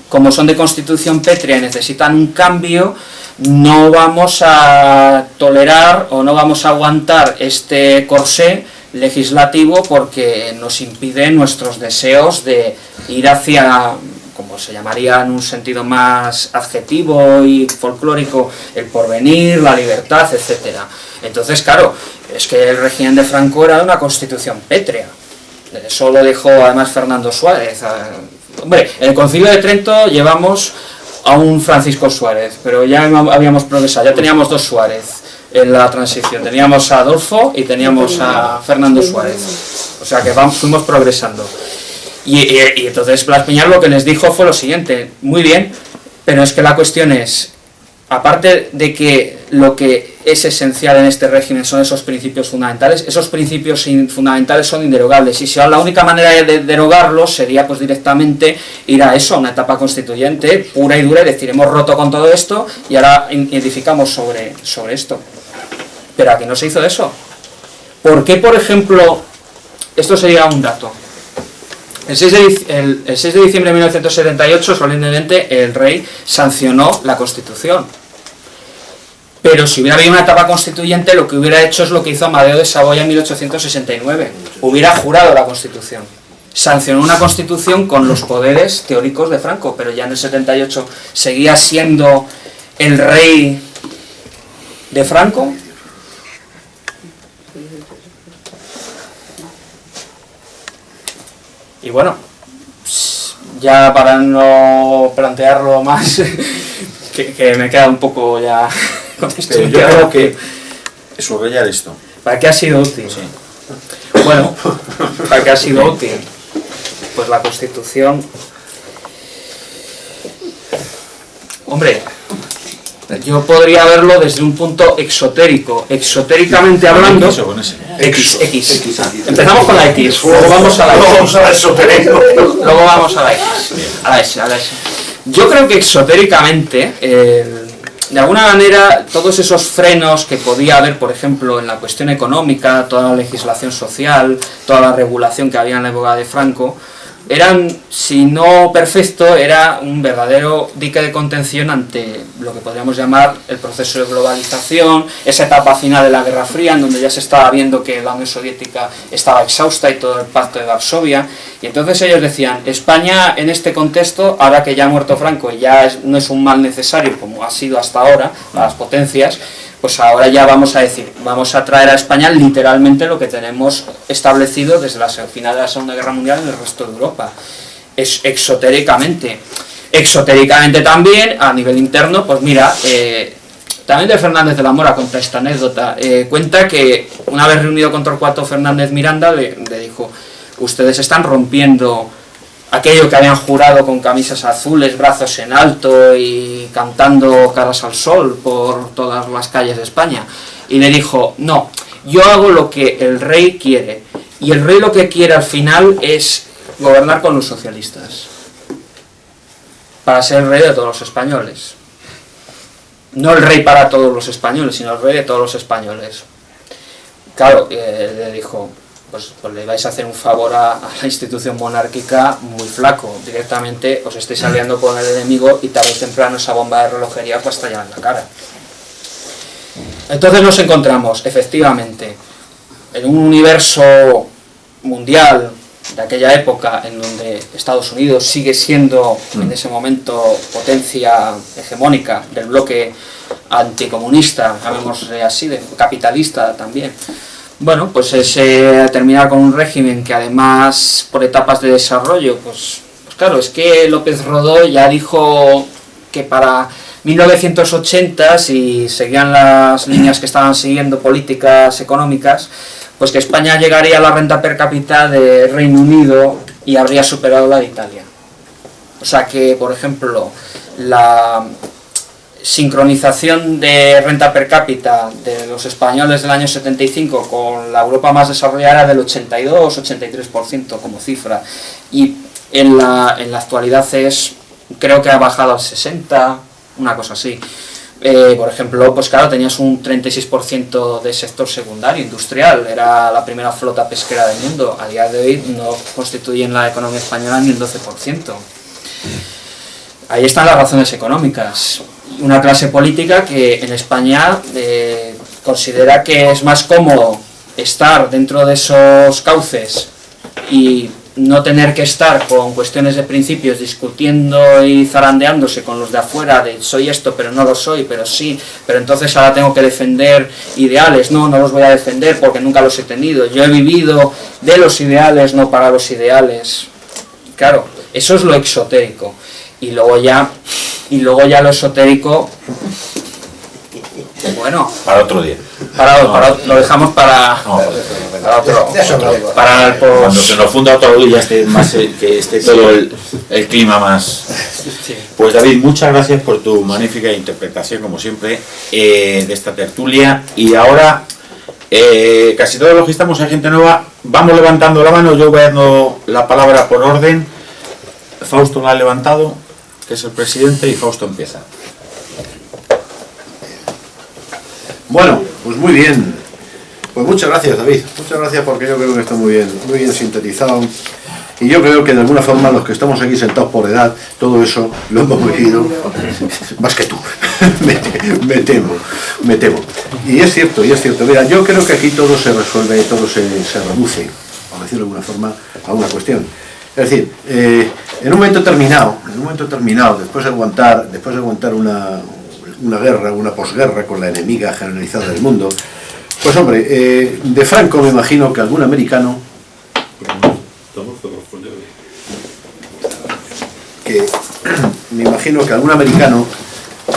como son de constitución pétrea y necesitan un cambio, no vamos a tolerar o no vamos a aguantar este corsé legislativo porque nos impide nuestros deseos de ir hacia, como se llamaría en un sentido más adjetivo y folclórico, el porvenir, la libertad, etc. Entonces, claro, es que el régimen de Franco era una constitución pétrea. Eso lo dijo además Fernando Suárez. Hombre, en el Concilio de Trento llevamos a un Francisco Suárez, pero ya habíamos progresado, ya teníamos dos Suárez en la transición, teníamos a Adolfo y teníamos a Fernando Suárez, o sea que fuimos progresando. Y entonces Blas Piñar lo que les dijo fue lo siguiente: muy bien, pero es que la cuestión es, aparte de que lo que es esencial en este régimen son esos principios fundamentales. Esos principios fundamentales son inderogables y si la única manera de derogarlos sería pues directamente ir a eso, a una etapa constituyente pura y dura y decir hemos roto con todo esto y ahora edificamos sobre esto. Pero aquí no se hizo eso. ¿Por qué, por ejemplo, esto sería un dato? El 6 de diciembre de 1978, solemnemente, el rey sancionó la Constitución. Pero si hubiera habido una etapa constituyente, lo que hubiera hecho es lo que hizo Amadeo de Saboya en 1869. Hubiera jurado la Constitución. Sancionó una Constitución con los poderes teóricos de Franco, pero ya en el 78 seguía siendo el rey de Franco. Y bueno, ya para no plantearlo más, que me queda un poco ya con esto. Pero yo creo que subrayar esto. ¿Para qué ha sido útil? Sí. Bueno, ¿para qué ha sido útil? Pues la Constitución... Hombre, yo podría verlo desde un punto exotérico. Exotéricamente hablando... ¿X o con ese? X. Empezamos con la X, luego vamos a la X. Luego vamos a la esotérico. Luego vamos a la X. A la S. Yo creo que exotéricamente, de alguna manera, todos esos frenos que podía haber, por ejemplo, en la cuestión económica, toda la legislación social, toda la regulación que había en la época de Franco, eran, si no perfecto, era un verdadero dique de contención ante lo que podríamos llamar el proceso de globalización, esa etapa final de la Guerra Fría, en donde ya se estaba viendo que la Unión Soviética estaba exhausta y todo el pacto de Varsovia, y entonces ellos decían, España en este contexto, ahora que ya ha muerto Franco y ya no es un mal necesario como ha sido hasta ahora para las potencias, pues ahora ya vamos a decir, vamos a traer a España literalmente lo que tenemos establecido desde la final de la Segunda Guerra Mundial en el resto de Europa. Es exotéricamente. Exotéricamente también, a nivel interno, pues mira, también de Fernández de la Mora cuenta esta anécdota. Cuenta que una vez reunido con Torcuato Fernández Miranda le dijo, ustedes están rompiendo aquello que habían jurado con camisas azules, brazos en alto y cantando caras al sol por todas las calles de España. Y le dijo, no, yo hago lo que el rey quiere. Y el rey lo que quiere al final es gobernar con los socialistas. Para ser el rey de todos los españoles. No el rey para todos los españoles, sino el rey de todos los españoles. Claro, le dijo... Pues le vais a hacer un favor a la institución monárquica muy flaco. Directamente os estáis aliando con el enemigo y tarde o temprano esa bomba de relojería pues estallar en la cara. Entonces nos encontramos, efectivamente, en un universo mundial de aquella época en donde Estados Unidos sigue siendo en ese momento potencia hegemónica del bloque anticomunista, llamémosle así, capitalista también. Bueno, pues terminar con un régimen que además por etapas de desarrollo, pues claro, es que López Rodó ya dijo que para 1980, si seguían las líneas que estaban siguiendo políticas económicas, pues que España llegaría a la renta per cápita de Reino Unido y habría superado la de Italia. O sea que, por ejemplo, la sincronización de renta per cápita de los españoles del año 75 con la Europa más desarrollada era del 82-83% como cifra, y en la actualidad creo que ha bajado al 60%, una cosa así. Por ejemplo, pues claro, tenías un 36% de sector secundario, industrial, era la primera flota pesquera del mundo. A día de hoy no constituyen la economía española ni el 12%. Ahí están las razones económicas. Una clase política que en España considera que es más cómodo estar dentro de esos cauces y no tener que estar con cuestiones de principios discutiendo y zarandeándose con los de afuera de soy esto pero no lo soy, pero sí, pero entonces ahora tengo que defender ideales. No los voy a defender porque nunca los he tenido, yo he vivido de los ideales, no para los ideales. Claro, eso es lo exotérico. Y luego ya lo esotérico, bueno, para otro día. Lo dejamos para otro. Cuando se nos funda otro día, que esté todo el clima más Sí. Pues David, muchas gracias por tu magnífica interpretación, como siempre, de esta tertulia. Y ahora, casi todos los que estamos en Gente Nueva, vamos levantando la mano. Yo voy dando la palabra por orden. Fausto la ha levantado, que es el presidente, y Fausto empieza. Bueno, pues muy bien. Pues muchas gracias, David. Muchas gracias, porque yo creo que está muy bien sintetizado. Y yo creo que de alguna forma los que estamos aquí sentados por edad, todo eso lo hemos vivido más que tú. me temo. Y es cierto. Mira, yo creo que aquí todo se resuelve, todo se reduce, por decirlo de alguna forma, a una cuestión. Es decir, en un momento terminado, después de aguantar una guerra, una posguerra con la enemiga generalizada del mundo, pues hombre, de Franco me imagino que algún americano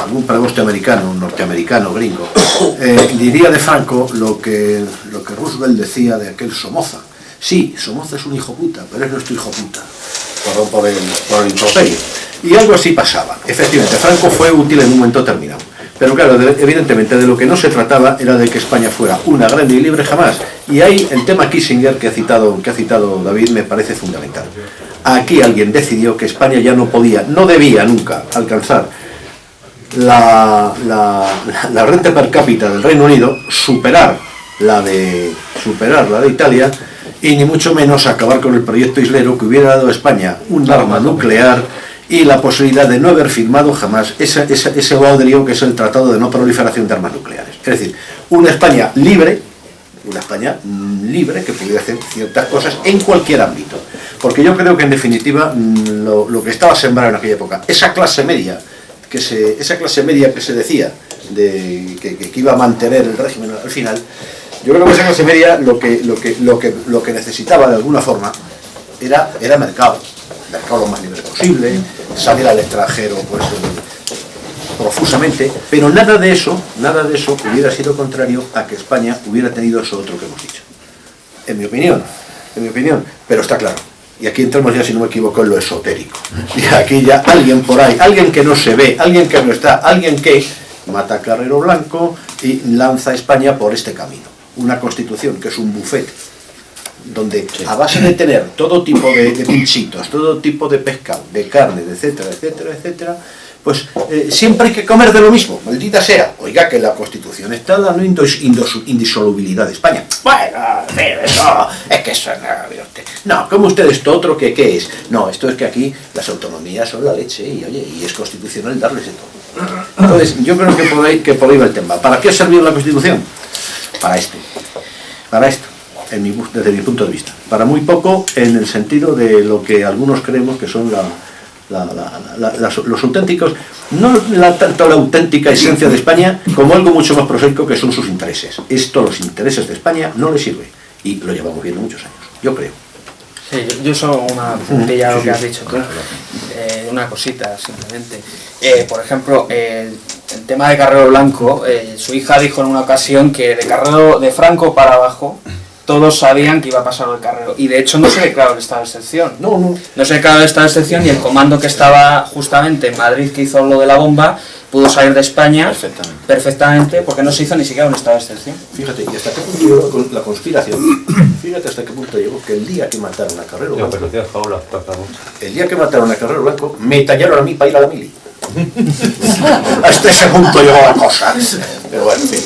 algún preboste americano, un norteamericano, gringo, diría de Franco lo que Roosevelt decía de aquel Somoza. Sí, Somoza es un hijo puta, pero es nuestro hijo puta. Perdón por el improperio. Y algo así pasaba. Efectivamente, Franco fue útil en un momento terminado. Pero claro, evidentemente de lo que no se trataba era de que España fuera una grande y libre jamás. Y ahí el tema Kissinger que ha citado David me parece fundamental. Aquí alguien decidió que España ya no debía nunca alcanzar la renta per cápita del Reino Unido, superar la de Italia, y ni mucho menos acabar con el proyecto islero que hubiera dado a España un arma nuclear y la posibilidad de no haber firmado jamás ese bodrio que es el Tratado de No Proliferación de Armas Nucleares. Es decir, una España libre que pudiera hacer ciertas cosas en cualquier ámbito. Porque yo creo que en definitiva lo que estaba sembrado en aquella época, esa clase media que se decía que iba a mantener el régimen al final, yo creo que esa clase media lo que necesitaba de alguna forma era mercado lo más libre posible, salir al extranjero pues profusamente, pero nada de eso hubiera sido contrario a que España hubiera tenido eso otro que hemos dicho. En mi opinión, pero está claro. Y aquí entramos ya, si no me equivoco, en lo esotérico. Y aquí ya alguien por ahí, alguien que no se ve, alguien que no está, alguien que mata a Carrero Blanco y lanza a España por este camino. Una constitución que es un buffet, donde a base de tener todo tipo de pinchitos, todo tipo de pescado, de carne, etcétera, pues siempre hay que comer de lo mismo, maldita sea. Oiga, que la Constitución está dando indisolubilidad de España. Bueno, eso, es que eso no, como usted esto otro, que ¿qué es? No, esto es que aquí las autonomías son la leche y es constitucional darles de todo. Entonces, yo creo que por ahí va el tema. ¿Para qué ha servido la Constitución? Para esto, desde mi punto de vista. Para muy poco en el sentido de lo que algunos creemos que son los auténticos, no tanto la auténtica esencia de España como algo mucho más prosaico que son sus intereses. Esto, los intereses de España, no le sirve. Y lo llevamos viendo muchos años, yo creo. Sí, yo solo una puntilla a lo que has dicho tú. Una cosita, simplemente. Por ejemplo, el tema de Carrero Blanco, su hija dijo en una ocasión que de Franco para abajo todos sabían que iba a pasar lo de Carrero, y de hecho no se declaró el estado de excepción. No se declaró el estado de excepción, y el comando que estaba justamente en Madrid, que hizo lo de la bomba, pudo salir de España perfectamente, porque no se hizo ni siquiera un estado de excepción. Fíjate, y hasta qué punto llegó la conspiración. Fíjate hasta qué punto llegó que el día que mataron a Carrero Blanco, me tallaron a mí para ir a la mili. Hasta ese punto llegó la cosa. Pero bueno, en fin,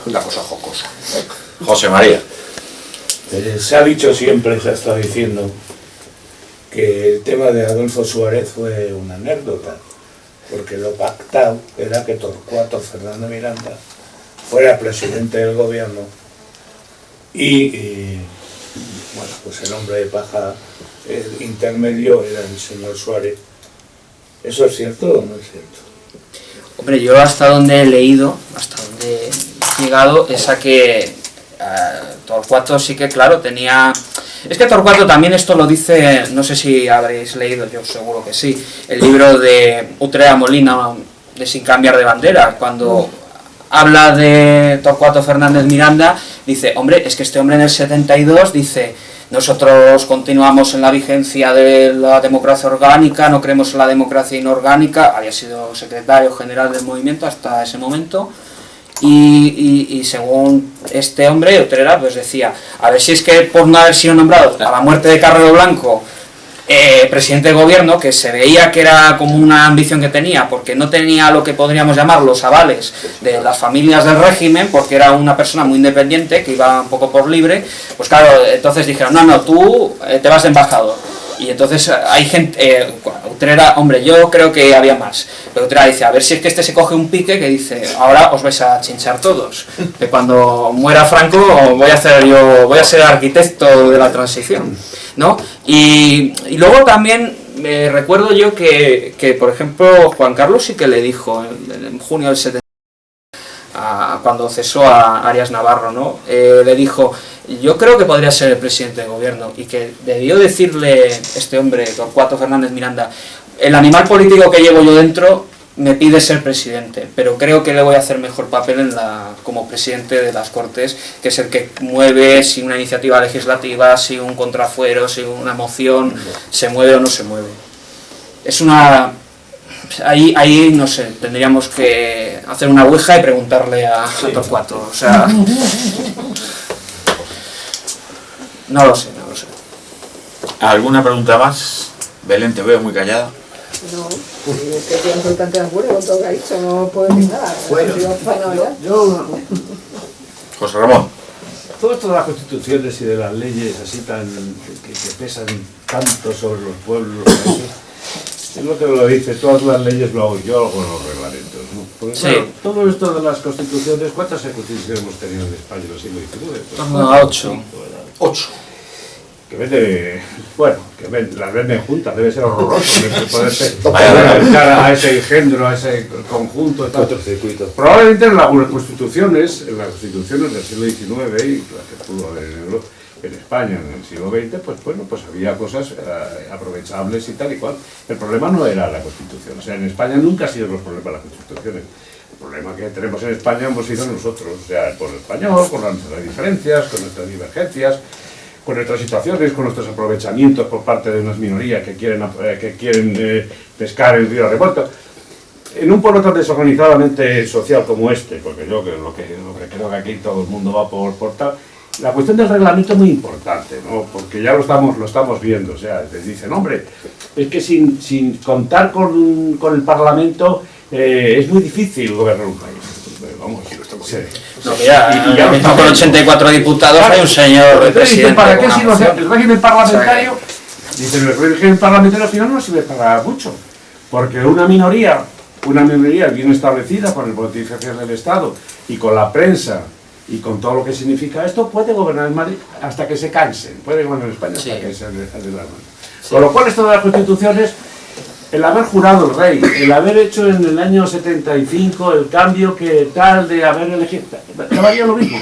una cosa jocosa. José María. Se ha dicho siempre, se ha estado diciendo, que el tema de Adolfo Suárez fue una anécdota, porque lo pactado era que Torcuato Fernández Miranda fuera presidente del gobierno y bueno, pues el hombre de paja, el intermedio, era el señor Suárez. ¿Eso es cierto o no es cierto? Hombre, yo hasta donde he leído, hasta donde he llegado, es a que Torcuato sí que, claro, tenía... Es que Torcuato también esto lo dice, no sé si habréis leído, yo seguro que sí, el libro de Utrera Molina, de Sin cambiar de bandera, cuando habla de Torcuato Fernández Miranda, dice, hombre, es que este hombre en el 72, dice, nosotros continuamos en la vigencia de la democracia orgánica, no creemos en la democracia inorgánica, había sido secretario general del movimiento hasta ese momento, y según este hombre, Utrera, pues decía, a ver si es que por no haber sido nombrado a la muerte de Carrero Blanco presidente de gobierno, que se veía que era como una ambición que tenía, porque no tenía lo que podríamos llamar los avales de las familias del régimen, porque era una persona muy independiente, que iba un poco por libre, pues claro, entonces dijeron, no, tú te vas de embajador. Y entonces hay gente, Utrera, hombre, yo creo que había más, pero Utrera dice, a ver si es que este se coge un pique que dice, ahora os vais a chinchar todos, que cuando muera Franco voy a ser arquitecto de la transición, ¿no? Y luego también recuerdo yo que, por ejemplo, Juan Carlos sí que le dijo en junio del 70, cuando cesó a Arias Navarro, ¿no? Le dijo, yo creo que podría ser el presidente de gobierno, y que debió decirle este hombre, Torcuato Fernández Miranda, el animal político que llevo yo dentro me pide ser presidente, pero creo que le voy a hacer mejor papel como presidente de las Cortes, que es el que mueve si una iniciativa legislativa, si un contrafuero, si una moción se mueve o no se mueve. Es una... Ahí no sé, tendríamos que hacer una ouija y preguntarle a Torcuato, o sea... No lo sé. ¿Alguna pregunta más? Belén, te veo muy callada. No, que estoy absolutamente de acuerdo con todo lo que ha dicho, no puedo decir nada. Bueno, Yo, José Ramón. todo esto de las constituciones y de las leyes así tan que pesan tanto sobre los pueblos, es lo que lo dice, todas las leyes lo hago yo con los reglamentos, ¿no? Porque Sí. claro, todo esto de las constituciones, ¿cuántas constituciones hemos tenido en España en el siglo XIX? Torno a 8. 8. Que vende, bueno, las venden juntas, debe ser horroroso poderse Vaya. dedicar a ese engendro, a ese conjunto de tantos circuitos. Probablemente en las constituciones del siglo XIX y las que pudo haber en España en el siglo XX, pues bueno, pues había cosas aprovechables y tal y cual. El problema no era la Constitución, o sea, en España nunca ha sido los problemas las constituciones. El problema que tenemos en España hemos sido nosotros, o sea, el pueblo español, con nuestras diferencias, con nuestras divergencias, con nuestras situaciones, con nuestros aprovechamientos por parte de unas minorías que quieren pescar el río revuelto. En un pueblo tan desorganizadamente social como este, porque yo lo que creo que aquí todo el mundo va por tal, la cuestión del reglamento es muy importante, ¿no? Porque ya lo estamos viendo, o sea, te dicen, hombre, es que sin contar con el Parlamento es muy difícil gobernar un país. Vamos, sí. No, mira, Y ya lo con 84 diputados Claro. hay un señor Entonces dicen, presidente ¿para con qué una sirve moción? el régimen parlamentario? Dicen, el régimen parlamentario al final no sirve para mucho, porque una minoría bien establecida por el Poder Judicial del Estado y con la prensa y con todo lo que significa esto, puede gobernar en Madrid hasta que se cansen, puede gobernar en España hasta Sí. que se les de las manos. Con lo cual, esto de las constituciones, el haber jurado el rey, el haber hecho en el año 75 el cambio que tal de haber elegido, valía lo mismo.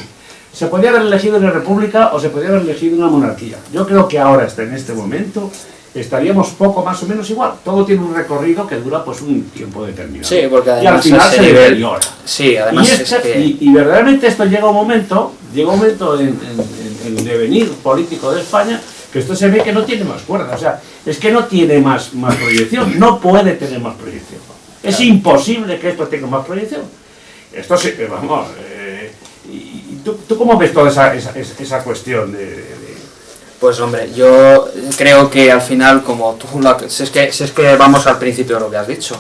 Se podía haber elegido una república o se podía haber elegido una monarquía. Yo creo que ahora, en este momento, estaríamos poco más o menos igual. Todo tiene un recorrido que dura pues un tiempo determinado. Sí, porque y al además final ese se nivel... deteriora. Sí, además es que... Y verdaderamente esto llega un momento en el devenir político de España, que esto se ve que no tiene más cuerda, o sea, es que no tiene más proyección, no puede tener más proyección. Es imposible que esto tenga más proyección. Esto sí, vamos, ¿y tú cómo ves toda esa cuestión Pues hombre, yo creo que al final, como tú, si es que vamos al principio de lo que has dicho,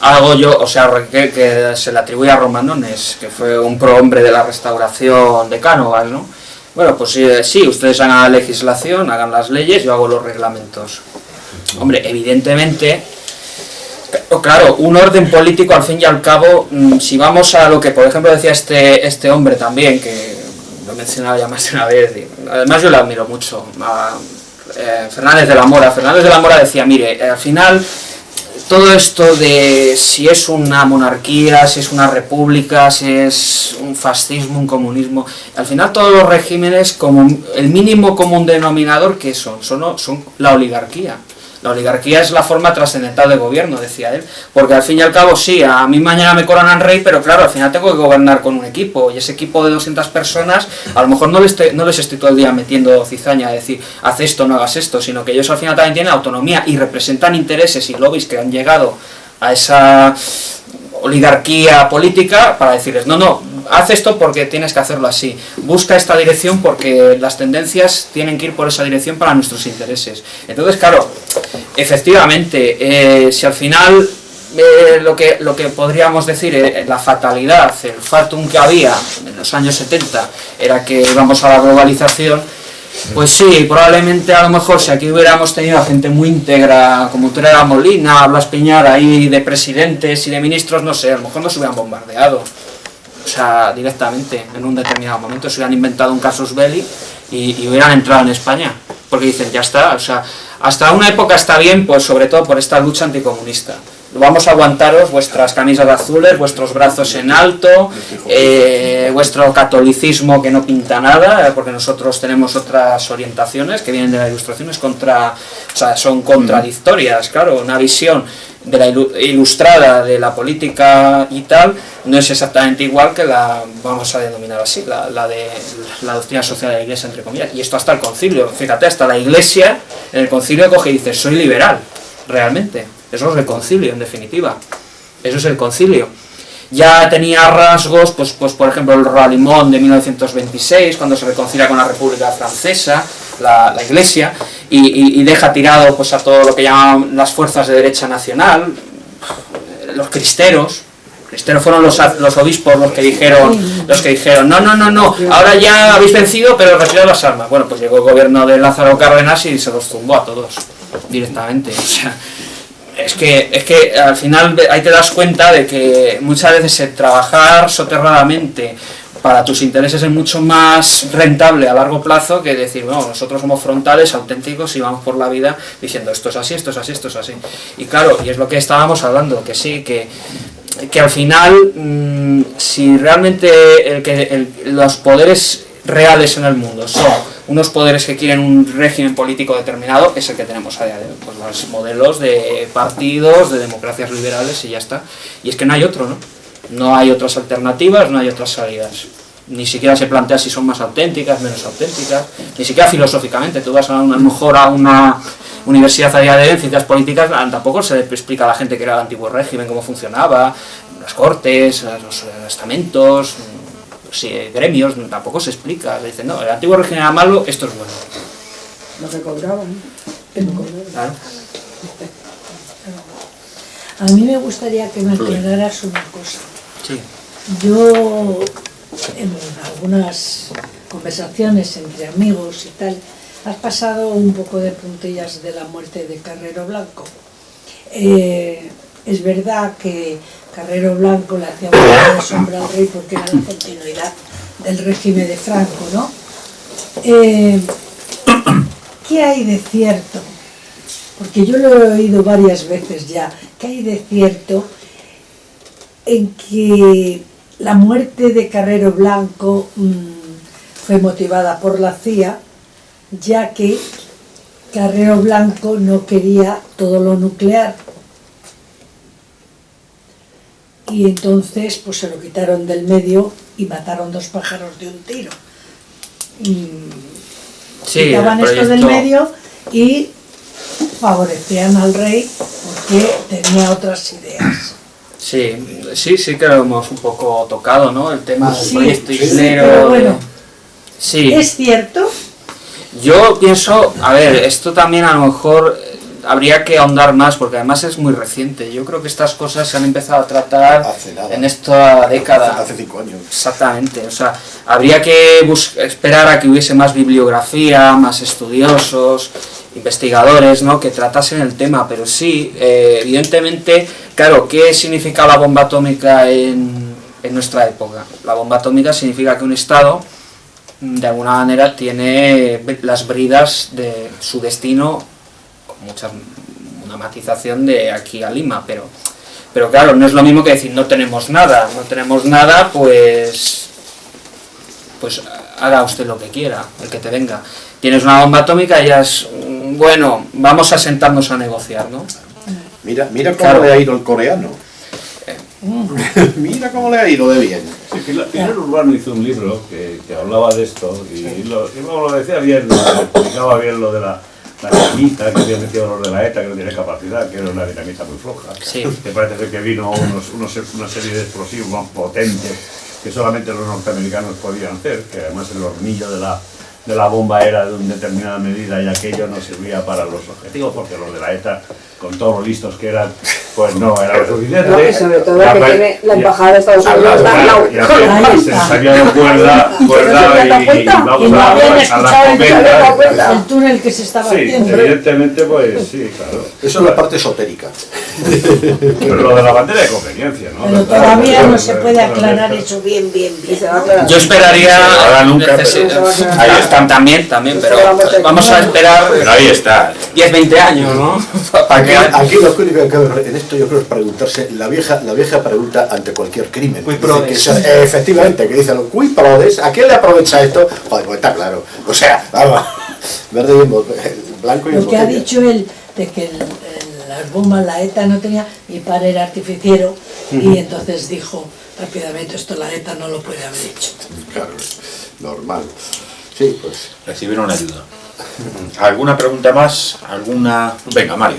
algo yo, o sea, que se le atribuye a Romanones, que fue un prohombre de la restauración de Cánovas, ¿no? Bueno, pues sí, ustedes hagan la legislación, hagan las leyes, yo hago los reglamentos. Hombre, evidentemente, claro, un orden político al fin y al cabo, si vamos a lo que por ejemplo decía este hombre también, que lo he mencionado ya más de una vez, además yo lo admiro mucho, Fernández de la Mora. Fernández de la Mora decía, mire, al final todo esto de si es una monarquía, si es una república, si es un fascismo, un comunismo, al final todos los regímenes, como el mínimo común denominador que son la oligarquía. La oligarquía es la forma trascendental de gobierno, decía él, porque al fin y al cabo sí, a mí mañana me coronan rey, pero claro, al final tengo que gobernar con un equipo, y ese equipo de 200 personas, a lo mejor no les estoy todo el día metiendo cizaña, decir, haz esto, no hagas esto, sino que ellos al final también tienen autonomía y representan intereses y lobbies que han llegado a esa oligarquía política para decirles, no, haz esto porque tienes que hacerlo así, busca esta dirección porque las tendencias tienen que ir por esa dirección para nuestros intereses. Entonces, claro, efectivamente, si al final lo que podríamos decir, la fatalidad, el fatum que había en los años 70 era que íbamos a la globalización, pues sí, probablemente a lo mejor si aquí hubiéramos tenido a gente muy íntegra, como Teresa Molina, Blas Piñar ahí de presidentes y de ministros, no sé, a lo mejor nos hubieran bombardeado. O sea, directamente, en un determinado momento, se hubieran inventado un casus belli y hubieran entrado en España. Porque dicen, ya está, o sea, hasta una época está bien, pues sobre todo por esta lucha anticomunista. Vamos a aguantaros vuestras camisas azules, vuestros brazos en alto, vuestro catolicismo que no pinta nada, porque nosotros tenemos otras orientaciones que vienen de la Ilustración, son contradictorias, claro, una visión de la ilustrada de la política y tal, no es exactamente igual que la, vamos a denominar así, la de la doctrina social de la Iglesia, entre comillas, y esto hasta el concilio, fíjate, hasta la Iglesia en el concilio coge y dice, soy liberal, realmente. Eso es el concilio, en definitiva. Eso es el concilio. Ya tenía rasgos, pues por ejemplo, el Rallimón de 1926, cuando se reconcilia con la República Francesa, la Iglesia, y deja tirado pues a todo lo que llaman las fuerzas de derecha nacional, los cristeros. Cristeros fueron los obispos los que dijeron, no, ahora ya habéis vencido, pero retirad las armas. Bueno, pues llegó el gobierno de Lázaro Cárdenas y se los zumbó a todos, directamente. O sea, es que al final ahí te das cuenta de que muchas veces el trabajar soterradamente para tus intereses es mucho más rentable a largo plazo que decir, no, nosotros somos frontales, auténticos y vamos por la vida diciendo esto es así, esto es así, esto es así. Y claro, y es lo que estábamos hablando, que sí, que al final, si realmente los poderes reales en el mundo son unos poderes que quieren un régimen político determinado, es el que tenemos a día de hoy, pues los modelos de partidos, de democracias liberales y ya está. Y es que no hay otro, ¿no? No hay otras alternativas, no hay otras salidas. Ni siquiera se plantea si son más auténticas, menos auténticas, ni siquiera filosóficamente. Tú vas a lo mejor a una universidad a día de hoy en ciencias políticas, tampoco se le explica a la gente que era el antiguo régimen, cómo funcionaba, las cortes, los estamentos, gremios, tampoco se explica. Le dicen, no, el antiguo régimen era malo, esto es bueno. Lo que cobraban, Claro. A mí me gustaría que me aclararas una cosa. Sí. Yo, en algunas conversaciones entre amigos y tal, has pasado un poco de puntillas de la muerte de Carrero Blanco. Es verdad que Carrero Blanco le hacía mucha sombra al rey porque era la continuidad del régimen de Franco, ¿no? ¿Qué hay de cierto? Porque yo lo he oído varias veces ya. ¿Qué hay de cierto en que la muerte de Carrero Blanco fue motivada por la CIA, ya que Carrero Blanco no quería todo lo nuclear? Y entonces pues se lo quitaron del medio y mataron 2 pájaros de un tiro. Quitaban esto del medio y favorecían al rey porque tenía otras ideas. Sí que lo hemos un poco tocado, ¿no? El tema del proyecto islero. Pero bueno, sí. ¿Es cierto? Yo pienso, a ver, esto también a lo mejor habría que ahondar más porque además es muy reciente. Yo creo que estas cosas se han empezado a tratar en esta década. Hace 5 años. Exactamente, o sea, habría que esperar a que hubiese más bibliografía, más estudiosos, investigadores, ¿no?, que tratasen el tema, pero sí, evidentemente, claro, ¿qué significa la bomba atómica en nuestra época? La bomba atómica significa que un Estado, de alguna manera, tiene las bridas de su destino, con una matización de aquí a Lima, pero claro, no es lo mismo que decir no tenemos nada, pues haga usted lo que quiera, el que te venga. Tienes una bomba atómica y es bueno, vamos a sentarnos a negociar, ¿no? Mira cómo Claro. le ha ido el coreano. Mira cómo le ha ido de bien. Sí, Pilar Urbano hizo un libro que hablaba de esto y luego lo decía bien, explicaba bien lo de la dinamita que había metido los de la ETA, que no tiene capacidad, que era una dinamita muy floja. Sí. Que parece ser que vino una serie de explosivos más potentes que solamente los norteamericanos podían hacer, que además el hornillo de la bomba era de una determinada medida y aquello no servía para los objetivos, porque los de la ETA, con todos los listos que eran, pues no era lo suficiente. No, y sobre todo que tiene la embajada de Estados Unidos al lado. Y se les había dado cuerda y vamos Y no habían a la escuchado cometa. el túnel que se estaba Sí, haciendo. evidentemente, pues sí, claro. Eso es la parte esotérica. Pero lo de la bandera de conveniencia, ¿no? Pero todavía no se puede aclarar eso bien. Y se va a aclarar. Yo esperaría, Ahora nunca, necesito- pero- ahí están también, pero vamos a esperar Pero ahí está. 10, 20 años, ¿no? Para que Aquí lo único que hay que ver en esto yo creo es preguntarse la vieja pregunta ante cualquier crimen. Cui Dice prodis. que efectivamente, que dicen, cui prodis, ¿a quién le aprovecha esto? Joder, pues está claro. O sea, vamos, verde y blanco y en Lo que ha botella. dicho él de que las bombas la ETA no tenía, mi padre era artificiero y entonces dijo rápidamente, esto la ETA no lo puede haber hecho. Claro, normal. Sí, pues. Recibieron ayuda. ¿Alguna pregunta más? ¿Alguna? Venga, Mario.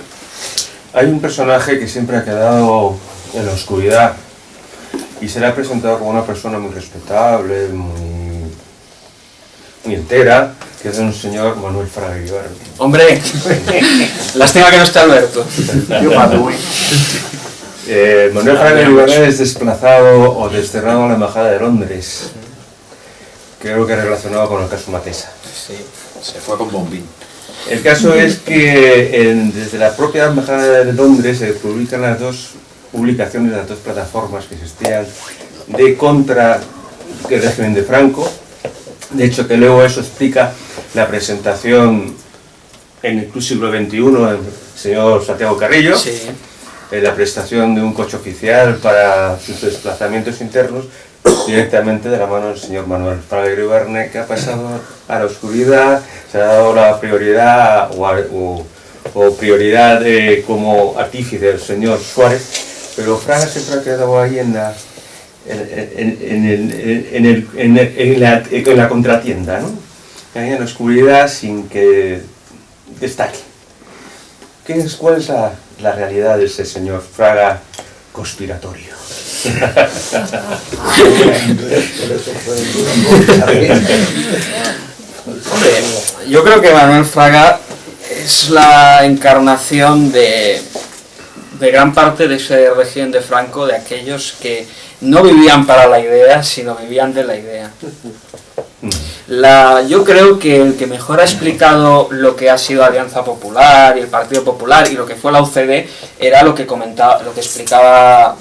Hay un personaje que siempre ha quedado en la oscuridad y se le ha presentado como una persona muy respetable, muy entera, que es un señor Manuel Fraga Iribarne. hombre, lástima que no esté Alberto. Manuel Fraga Iribarne es desplazado o desterrado a la Embajada de Londres, creo que relacionado con el caso Matesa. Se fue con bombín. El caso es que desde la propia Embajada de Londres se publican las dos publicaciones, las dos plataformas que existían de contra el régimen de Franco. De hecho, que luego eso explica la presentación en el siglo XXI del señor Santiago Carrillo, Sí. la prestación de un coche oficial para sus desplazamientos internos, directamente de la mano del señor Manuel Fraga Iribarne, que ha pasado a la oscuridad, se ha dado la prioridad o prioridad como artífice del señor Suárez, pero Fraga siempre ha quedado ahí en la contratienda, ¿no? Ahí en la oscuridad sin que destaque. ¿Cuál es la realidad de ese señor Fraga conspiratorio? Hombre, yo creo que Manuel Fraga es la encarnación de gran parte de ese régimen de Franco, de aquellos que no vivían para la idea, sino vivían de la idea. Yo creo que el que mejor ha explicado lo que ha sido Alianza Popular y el Partido Popular y lo que fue la UCD era lo que explicaba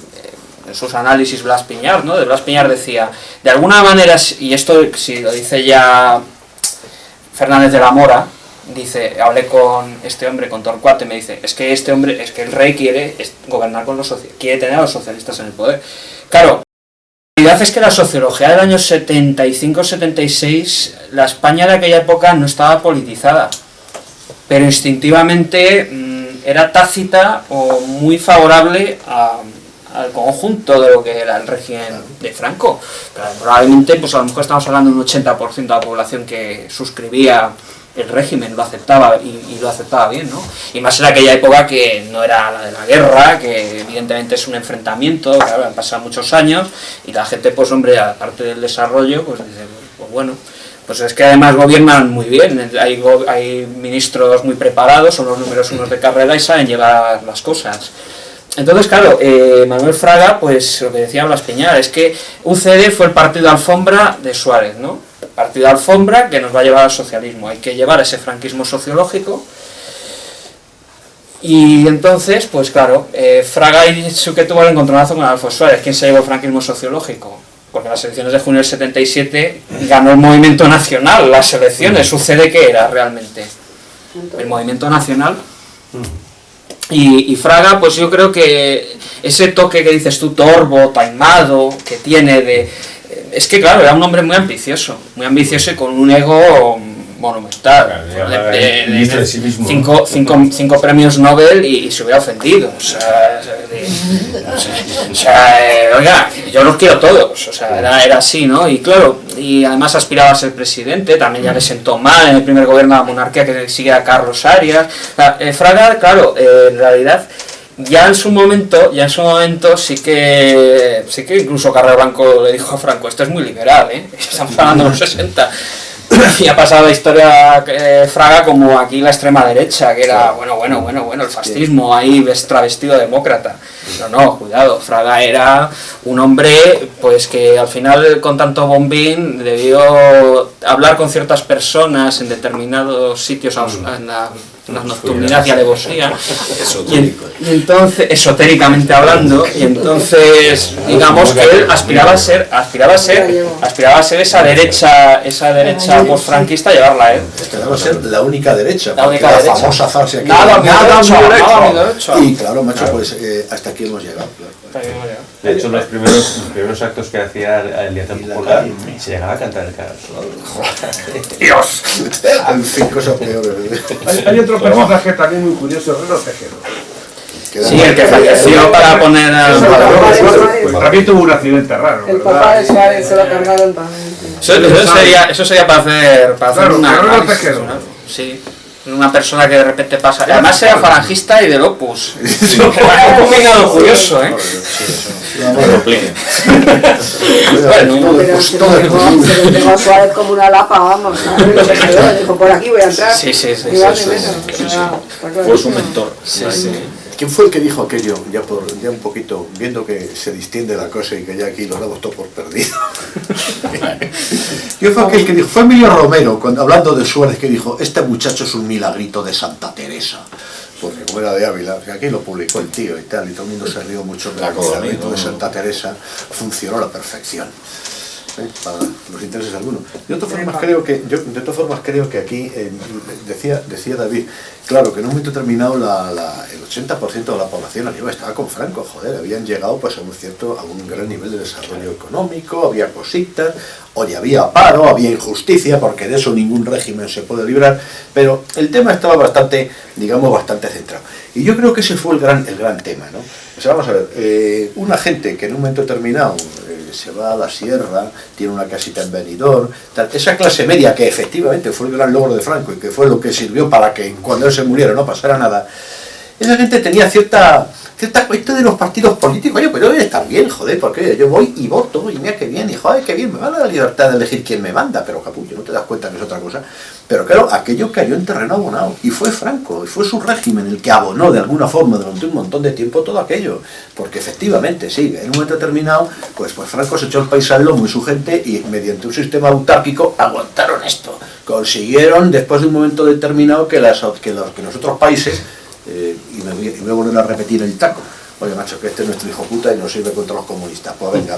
en sus análisis Blas Piñar, ¿no? De Blas Piñar decía, de alguna manera, y esto si lo dice ya Fernández de la Mora, dice, hablé con este hombre, con Torcuato, y me dice, es que este hombre, es que el rey quiere gobernar con quiere tener a los socialistas en el poder. Claro, la realidad es que la sociología del año 75-76, la España de aquella época no estaba politizada, pero instintivamente era tácita o muy favorable al conjunto de lo que era el régimen de Franco. Pero probablemente, pues a lo mejor estamos hablando de un 80% de la población que suscribía el régimen, lo aceptaba y lo aceptaba bien, ¿no? Y más en aquella época que no era la de la guerra, que evidentemente es un enfrentamiento, claro, han pasado muchos años y la gente, pues hombre, aparte del desarrollo, pues dice, pues bueno, pues es que además gobiernan muy bien, hay ministros muy preparados, son los números unos de carrera y saben llevar las cosas. Entonces, claro, Manuel Fraga, pues lo que decía Blas Piñar, es que UCD fue el partido alfombra de Suárez, ¿no? Partido alfombra que nos va a llevar al socialismo. Hay que llevar ese franquismo sociológico. Y entonces, pues claro, Fraga y que tuvo el encontronazo con Adolfo Suárez. ¿Quién se llevó el franquismo sociológico? Porque en las elecciones de junio del 77 ganó el Movimiento Nacional, las elecciones. ¿UCD qué era realmente? El Movimiento Nacional. Y Fraga, pues yo creo que ese toque que dices tú, torvo, taimado, que tiene de... Es que claro, era un hombre muy ambicioso y con un ego, monumental. Ministro de sí mismo. 5 premios Nobel y se hubiera ofendido. O sea, oiga, yo los quiero todos. O sea, era así, ¿no? Y claro, y además aspiraba a ser presidente, también ya le sentó mal en el primer gobierno de la monarquía que sigue a Carlos Arias. Fraga, claro, en realidad ya en su momento sí que incluso Carrero Blanco le dijo a Franco, esto es muy liberal, estamos hablando de los 60. Y ha pasado la historia Fraga como aquí la extrema derecha, que era bueno, el fascismo ahí travestido demócrata. No, cuidado, Fraga era un hombre pues que al final con tanto bombín debió hablar con ciertas personas en determinados sitios en la nocturnidad y alevosía, y entonces, esotéricamente hablando, y entonces digamos que él aspiraba a ser esa derecha postfranquista, llevarla a él. Aspiraba a ser la única derecha, la única derecha. Famosa frase aquí. Nada mi derecha. Y claro, macho, pues hasta aquí hemos llegado. De hecho, los primeros actos que hacía Alianza Popular se llegaba a cantar el canal. ¡Dios! En fin, cosas peores. Hay otro personaje también muy curioso, Reno Tejero. Sí, el que falleció para poner Pues también tuvo un accidente raro. El papá de Suárez se lo cargaron también. Eso sería para hacer Claro, una Reno análisis, Tejero. ¿no? Sí. Una persona que de repente pasa. Además era falangista y del Opus. Un combinado curioso, ¿eh? Pero se lo dejó a Suárez como una lapa, vamos. Dijo, por aquí voy a entrar. Sí. Fue su mentor. ¿Quién fue el que dijo aquello? Ya un poquito, viendo que se distiende la cosa y que ya aquí lo damos todo por perdido. ¿Quién fue aquel que dijo? Fue Emilio Romero, hablando de Suárez, que dijo, este muchacho es un milagrito de Santa Teresa. Porque como era de Ávila, que aquí lo publicó el tío y tal, y todo el mundo se rió mucho, pero el milagrito de Santa Teresa funcionó a la perfección. Para los intereses de algunos. De todas formas creo que aquí decía David, claro que en un momento determinado el 80% de la población arriba estaba con Franco, joder, habían llegado pues a un gran nivel de desarrollo económico, había cositas, oye, había paro, había injusticia, porque de eso ningún régimen se puede librar, pero el tema estaba bastante centrado. Y yo creo que ese fue el gran tema, ¿no? O sea, vamos a ver, una gente que en un momento determinado se va a la sierra, tiene una casita en Benidorm, tal, esa clase media que efectivamente fue el gran logro de Franco y que fue lo que sirvió para que cuando él se muriera no pasara nada, esa gente tenía cierta cuestión de los partidos políticos. Oye, pero debe estar bien, joder, porque yo voy y voto y mira qué bien, y joder, qué bien, me van a dar la libertad de elegir quién me manda, pero capullo, no te das cuenta que es otra cosa. Pero claro, aquello cayó en terreno abonado, y fue Franco, y fue su régimen el que abonó de alguna forma durante un montón de tiempo todo aquello, porque efectivamente, sí, en un momento determinado, pues Franco se echó el país al lomo y su gente, y mediante un sistema autárquico aguantaron esto, consiguieron después de un momento determinado que los otros países, y me voy a volver a repetir el taco, oye macho, que este es nuestro hijo puta y nos sirve contra los comunistas, pues venga,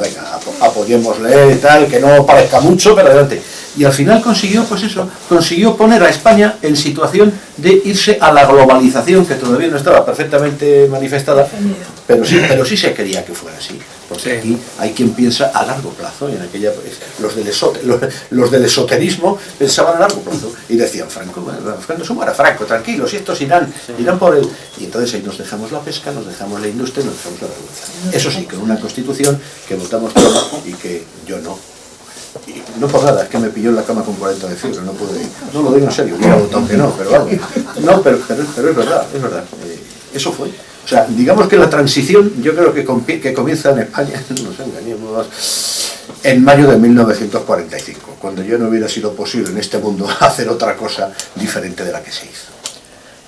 apoyémosle y tal, que no parezca mucho, pero adelante. Y al final consiguió poner a España en situación de irse a la globalización, que todavía no estaba perfectamente manifestada, pero sí se quería que fuera así, porque aquí hay quien piensa a largo plazo, y en aquella los del esoterismo pensaban a largo plazo, y decían, Franco, cuando se muera Franco, tranquilos, y estos irán por él, y entonces ahí nos dejamos la pesca, nos dejamos la industria, nos dejamos la revolución. Eso sí, con una constitución que votamos todos y que yo no. Y no por nada, es que me pilló en la cama con 40 de fiebre, no pude ir. No lo digo en serio, hubiera votado que no, pero vamos. No, pero es verdad. Eso fue. O sea, digamos que la transición, yo creo que comienza en España, no nos engañemos, en mayo de 1945, cuando ya no hubiera sido posible en este mundo hacer otra cosa diferente de la que se hizo.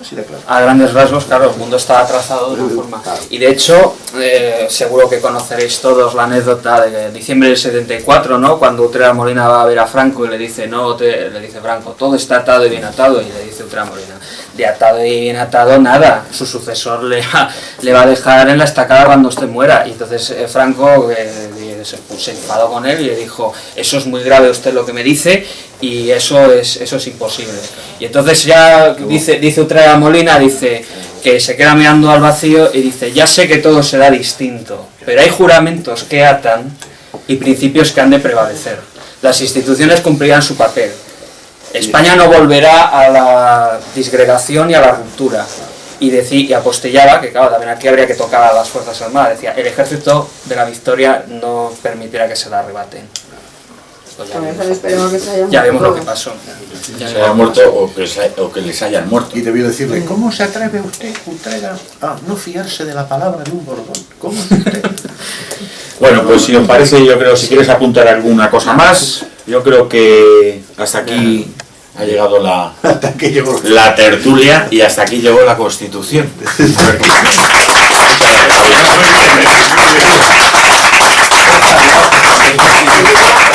Así de claro. A grandes rasgos, claro, el mundo estaba trazado de una forma. Y de hecho, seguro que conoceréis todos la anécdota de diciembre del 74, ¿no? Cuando Utrera Molina va a ver a Franco y le dice, le dice Franco, todo está atado y bien atado, y le dice Utrera Molina, de atado y bien atado nada, su sucesor le va a dejar en la estacada cuando usted muera. Y entonces Franco se enfadó con él y le dijo, eso es muy grave usted lo que me dice, y eso es imposible. Y entonces ya dice Utrera Molina, dice que se queda mirando al vacío y dice, ya sé que todo será distinto, pero hay juramentos que atan y principios que han de prevalecer. Las instituciones cumplirán su papel, España no volverá a la disgregación y a la ruptura. Y apostillaba que, claro, también aquí habría que tocar a las Fuerzas Armadas. Decía, el ejército de la victoria no permitirá que se la arrebaten. Pues ya vemos lo que pasó. Se haya muerto o que les hayan muerto. Y debió decirle, ¿cómo se atreve usted, Utrera, a no fiarse de la palabra de un Borbón? ¿Cómo es usted? Bueno, pues si os parece, yo creo, si quieres apuntar alguna cosa más, yo creo que hasta aquí ha llegado la tertulia y hasta aquí llegó la Constitución.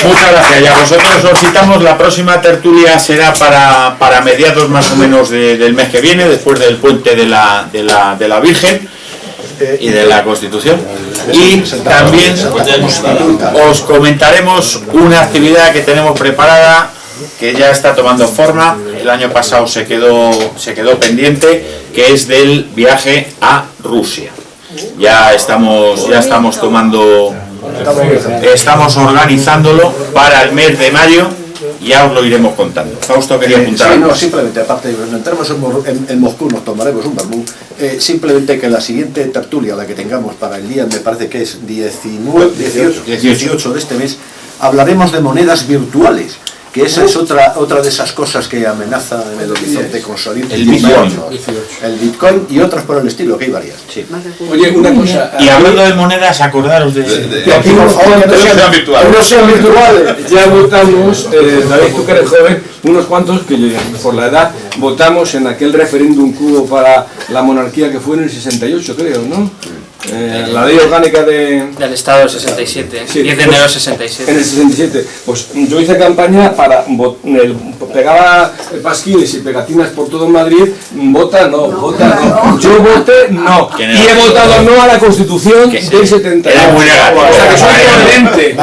Muchas gracias. Y a vosotros os citamos. La próxima tertulia será para mediados más o menos del mes que viene, después del puente de la Virgen y de la Constitución. Y también os comentaremos una actividad que tenemos preparada, que ya está tomando forma. El año pasado se quedó pendiente, que es del viaje a Rusia. Ya estamos organizándolo para el mes de mayo. Ya os lo iremos contando. Fausto quería apuntar. Sí, no, simplemente, aparte, cuando entremos en Moscú nos tomaremos un vermú. Simplemente que la siguiente tertulia, la que tengamos para el día, me parece que es 18 de este mes, hablaremos de monedas virtuales, que esa es otra de esas cosas que amenaza en el horizonte con salir. El Bitcoin. El Bitcoin y otras por el estilo, que hay varias. Sí. Oye, una cosa. Y hablando de monedas, acordaros de aquí, por favor, que no sean virtuales. Ya votamos, David, tú que eres joven, unos cuantos que por la edad votamos en aquel referéndum que hubo para la monarquía que fue en el 68, creo, ¿no? La ley orgánica del Estado del 67, sí, 10 de enero del 67. En el 67. Pues yo hice campaña para pegaba pasquines y pegatinas por todo Madrid, vota no. Yo voté no. Y he votado no a la Constitución del 70. Era muy negativo. O sea que soy coherente.